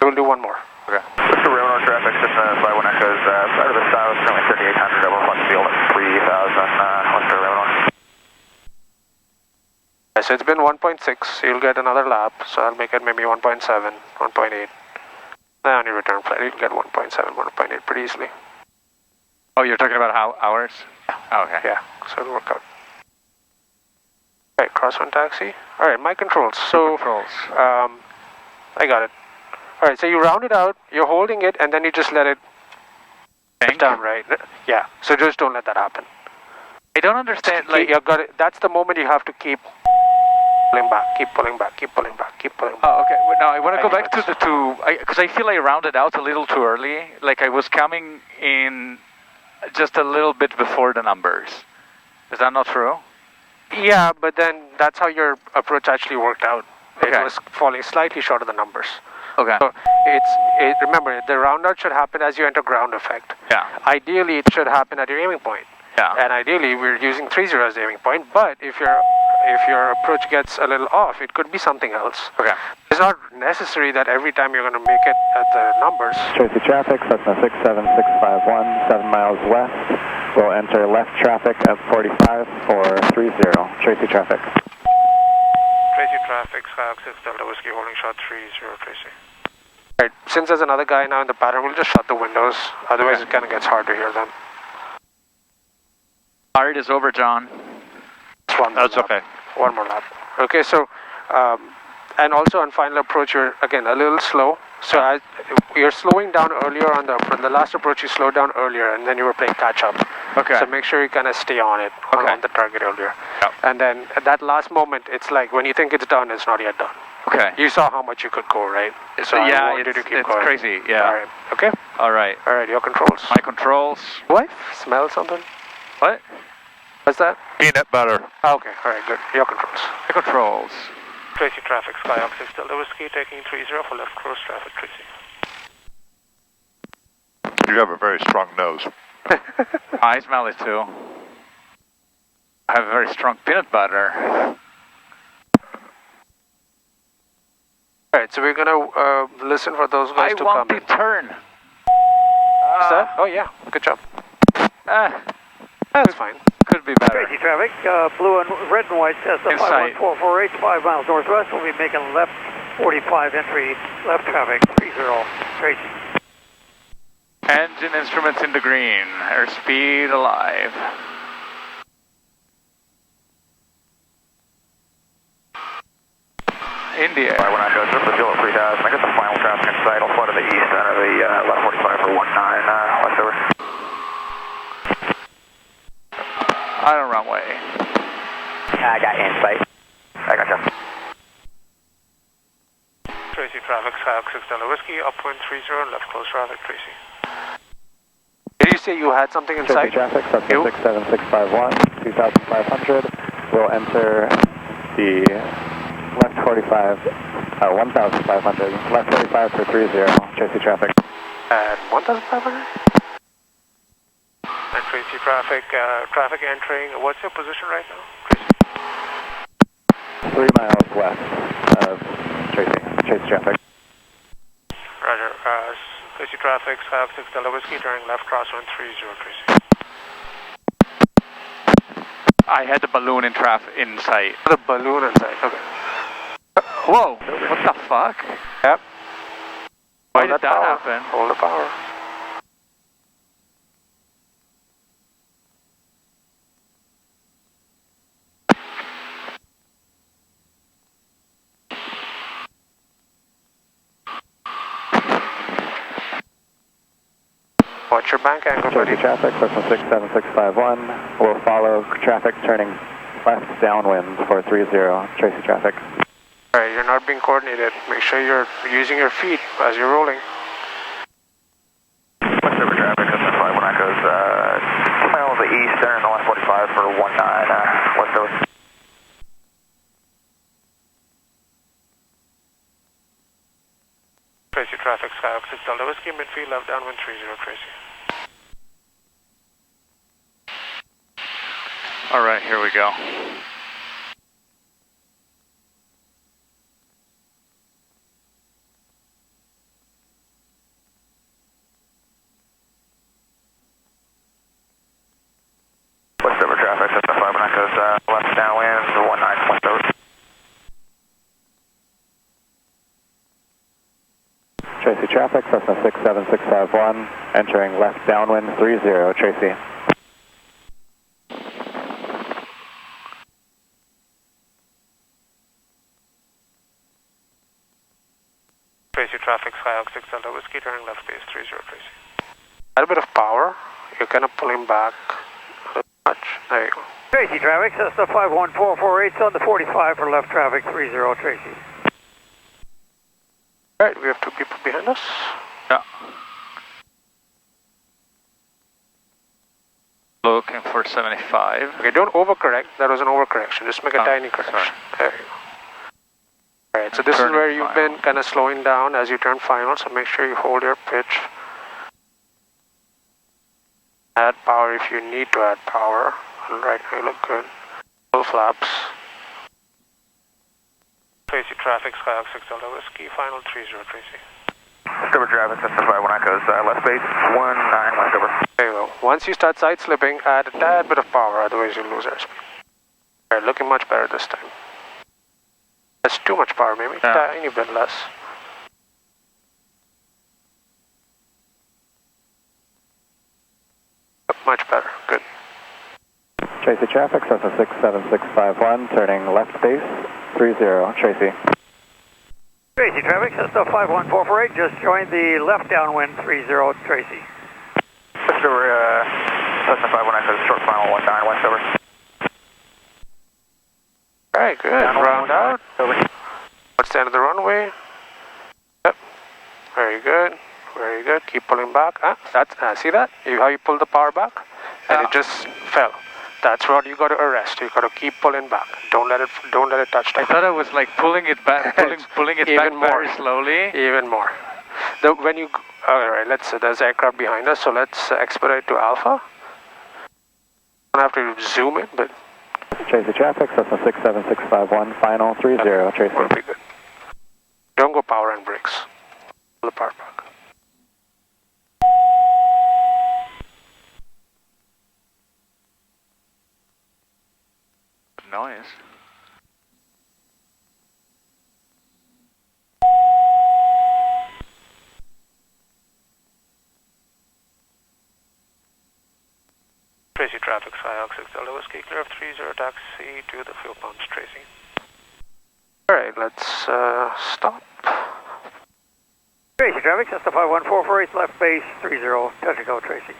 We'll do one more. Okay. Mr. Railroad traffic, 651 Echoes, out of the south, currently 3800 over Flex Field at 3000, Western Railroad. So it's been 1.6, you'll get another lap, so I'll make it maybe 1.7, 1.8. Then on your return flight, you'll get 1.7, 1.8 pretty easily. Oh, you're talking about hours? Yeah. Oh, okay. Yeah, so it'll work out. Alright, crosswind taxi. Alright, my controls. So, I got it. Alright, so you round it out, you're holding it, and then you just let it down, right? Yeah, so just don't let that happen. I don't understand, like, you got it. That's the moment you have to keep pulling back, keep pulling back, keep pulling back, keep pulling back. Oh, okay. Well, now I want to go back to the two, because I feel I rounded out a little too early. Like I was coming in just a little bit before the numbers. Is that not true? Yeah, but then that's how your approach actually worked out. Okay. It was falling slightly short of the numbers. Okay. So remember, the round out should happen as you enter ground effect. Yeah. Ideally, it should happen at your aiming point. Yeah. And ideally, we're using 30 as the aiming point, but if your approach gets a little off, it could be something else. Okay. It's not necessary that every time you're going to make it at the numbers. Tracy traffic, Cessna 67651, 7 miles west. We'll enter left traffic at 45 for 30. Tracy traffic. Tracy traffic, Skyhawk 6 Delta Whiskey, holding shot 30, Tracy. Alright, since there's another guy now in the pattern, we'll just shut the windows, otherwise it kind of gets hard to hear them. Hard is over, John. That's okay. One more lap. Okay, so, and also on final approach, you're, again, a little slow. So you're slowing down earlier on the last approach, you slowed down earlier, and then you were playing catch up. Okay. So make sure you kind of stay on it, on the target earlier. Yep. And then at that last moment, it's like when you think it's done, it's not yet done. Okay. You saw how much you could go, right? So yeah, I wanted you to keep it's going. crazy. Yeah. All right. Okay. All right. All right. Your controls. My controls. What? Smell something? What? What's that? Peanut butter. Okay. All right. Good. Your controls. My controls. Tracy traffic, Skyhawk 6 Delta Whiskey, taking 30 for left close traffic, Tracy. You have a very strong nose. I smell it too. I have a very strong peanut butter. Alright, so we're gonna listen for those guys to come in. I want the turn. Is that? Oh yeah, good job. That's fine. Could be better. Tracy traffic, blue and red and white, Cessna 51448, 5 miles northwest. We'll be making left 45 entry, left traffic, 30, Tracy. Engine instruments in the green. Airspeed alive. India. When I go through the Gillette 3000, I got the final traffic in sight. I'll fly to the east out of the left 45 for 19, west over. On a runway. I got you in sight. I got you. Tracy traffic, Skyhawk 6 Delta Whiskey, upwind 30, left close traffic, Tracy. Did you say you had something in sight? Tracy traffic, Cessna 67651, 2500. We'll enter the left 45, 1500, left 45 for 30, Tracy traffic. At 1500? And Tracy traffic, traffic entering, what's your position right now, Tracy? 3 miles west of Tracy traffic. Roger, Tracy traffic, Skyhawk 6 Delta Whiskey, turning left crosswind 30, Tracy. I had the balloon in sight. The balloon in sight, okay. Whoa, what the fuck? Yep. Why did that happen? Hold the power. Watch your bank angle, Tracy traffic, Cessna 67651. We'll follow traffic turning left downwind for 30, Tracy traffic. Alright, you're not being coordinated. Make sure you're using your feet as you're rolling. 2 miles east, turn on 45 for 19 west over. Tracy traffic, Skyhawk 6 Delta Whiskey, midfield left downwind 30, Tracy. All right, here we go. West over traffic, that's the 5 Echoes, left downwind, 19 west over. Tracy traffic, Cessna 67651, entering left downwind 30, Tracy. Tracy traffic, Skyhawk 6 Delta Whiskey, turning left base 30, Tracy. Had a bit of power, you're kind of pulling back a little much. There you go. Tracy traffic, Cessna 51448 on the 45 for left traffic 30, Tracy. Alright, we have 2 people behind us. Yeah. Looking for 75. Okay, don't overcorrect. That was an overcorrection. Just make a tiny correction. Sorry. There you go. Alright, so this is where you've been kind of slowing down as you turn final, so make sure you hold your pitch. Add power if you need to add power. Alright, now you look good. Full flaps. Tracy traffic, Skyhawk 6 Delta Whiskey, final 30, Tracy. West over traffic, that's the 5 Echoes, left base 19 west over. There you go. Once you start side slipping, add a tad bit of power, otherwise you'll lose airspeed. Alright, looking much better this time. That's too much power, maybe. Yeah. Tiny bit less. Much better. Good. Tracy traffic, Cessna 67651, turning left base 30, Tracy. Tracy traffic, Cessna 51448, just joined the left downwind 30, Tracy. West over, Cessna 5 Echoes, short final 19 west over. Alright, good. Round out. What's the end of the runway? Yep. Very good. Very good. Keep pulling back. See that? How you pull the power back? And it just fell. That's what you got to arrest. You got to keep pulling back. Don't let it touch down. I thought I was like pulling it back, pulling it back very slowly. Even more. When you, all right, there's aircraft behind us, so let's expedite to Alpha. Don't have to zoom in, but. Tracy traffic, Cessna 67651, final 30, Tracy. Will be good. Don't go power and brakes. Pull the power back. Noise. Tracy traffic, Skyhawk 6 Delta Whiskey, clear of 30, taxi to the fuel pumps, Tracy. Alright, let's stop. Tracy traffic, Cessna 51448, left base 30, touch and go, Tracy.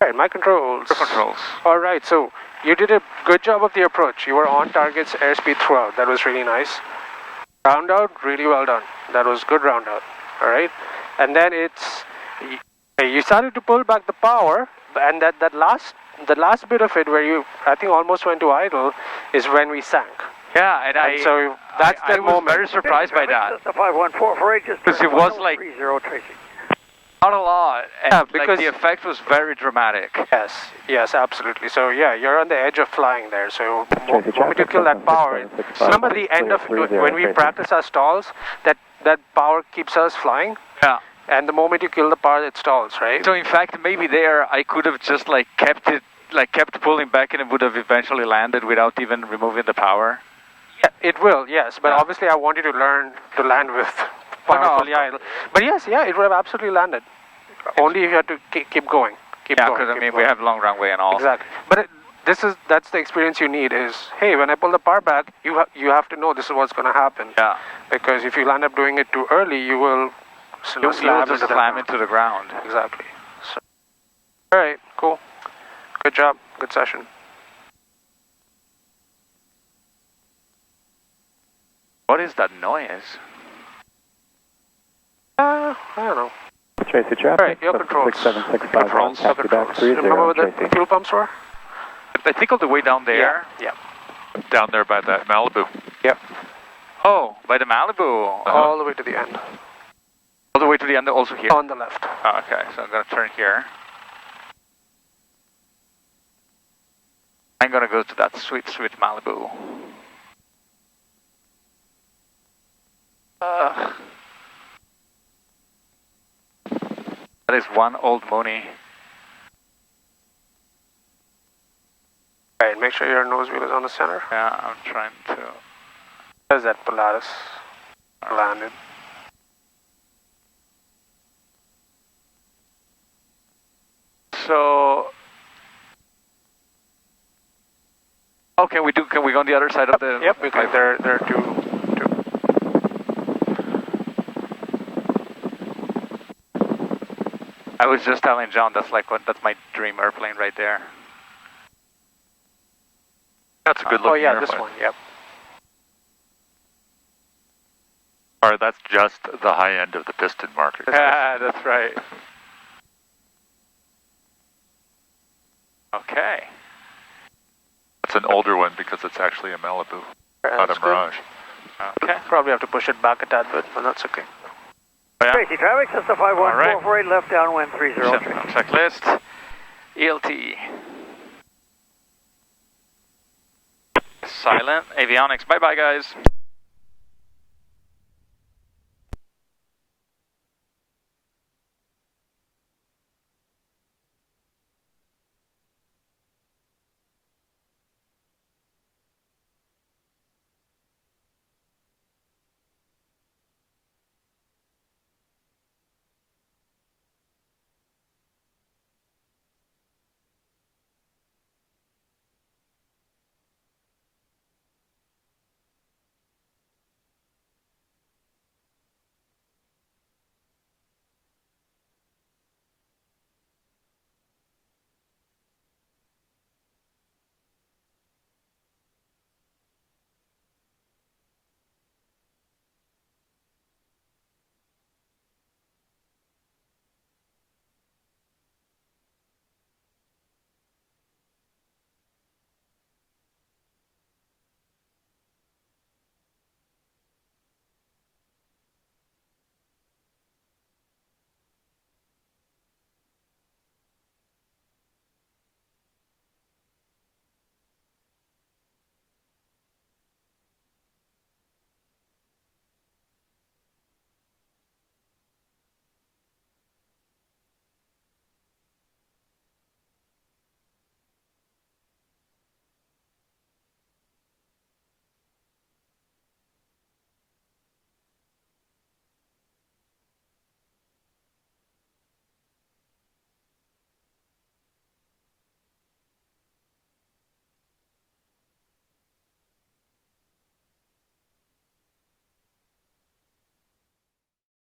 Alright, my controls. Your controls. Alright, so you did a good job of the approach. You were on target's airspeed throughout. That was really nice. Round out, really well done. That was good round out. Alright? And then you started to pull back the power, and that last bit of it where you, I think, almost went to idle is when we sank. Yeah, and so that's the moment. I was very surprised by that. That's the 51448, just because it was like 30, Tracy. Not a lot. And yeah, because the effect was very dramatic. Yes, absolutely. So yeah, you're on the edge of flying there. So the moment you kill that power, remember the end of when we practice our stalls, that power keeps us flying. Yeah. And the moment you kill the power, it stalls, right? So in fact, maybe there I could have just kept pulling back, and it would have eventually landed without even removing the power. Yeah, it will. Yes, but obviously I want you to learn to land with powerfully idle. But yes, it would have absolutely landed. Only if you had to keep going. Because I mean we have long runway and all. Exactly. But that's the experience you need. Is hey, when I pull the power back, you have to know this is what's going to happen. Yeah. Because if you land up doing it too early, you will slam into the ground. Exactly. So, all right, cool. Good job. Good session. What is that noise? I don't know. Tracy traffic. All right, your controls. 67651, taxi back 30, Remember where the Tracy. fuel pumps were? I think all the way down there. Yeah. Down there by that Malibu. Yep. Oh, by the Malibu. All the way to the end. All the way to the end, also here? On the left. Oh, okay, so I'm going to turn here. I'm going to go to that sweet, sweet Malibu. That is one old Mooney. Alright, make sure your nose wheel is on the center. Yeah, I'm trying to. There's that Polaris landed. So, oh, can we go on the other side of the? Yep, we can. There are two. I was just telling John that's my dream airplane right there. That's a good looking Oh yeah, airplane. this one. Yep. Or that's just the high end of the piston market. Yeah, that's right. Okay. It's an older one because it's actually a Malibu, not a That's Mirage. Okay. Probably have to push it back a tad bit, but that's okay. Yeah. Tracy traffic, Cessna 5148, left downwind 30. Checklist. ELT. Silent. Avionics. Bye bye, guys.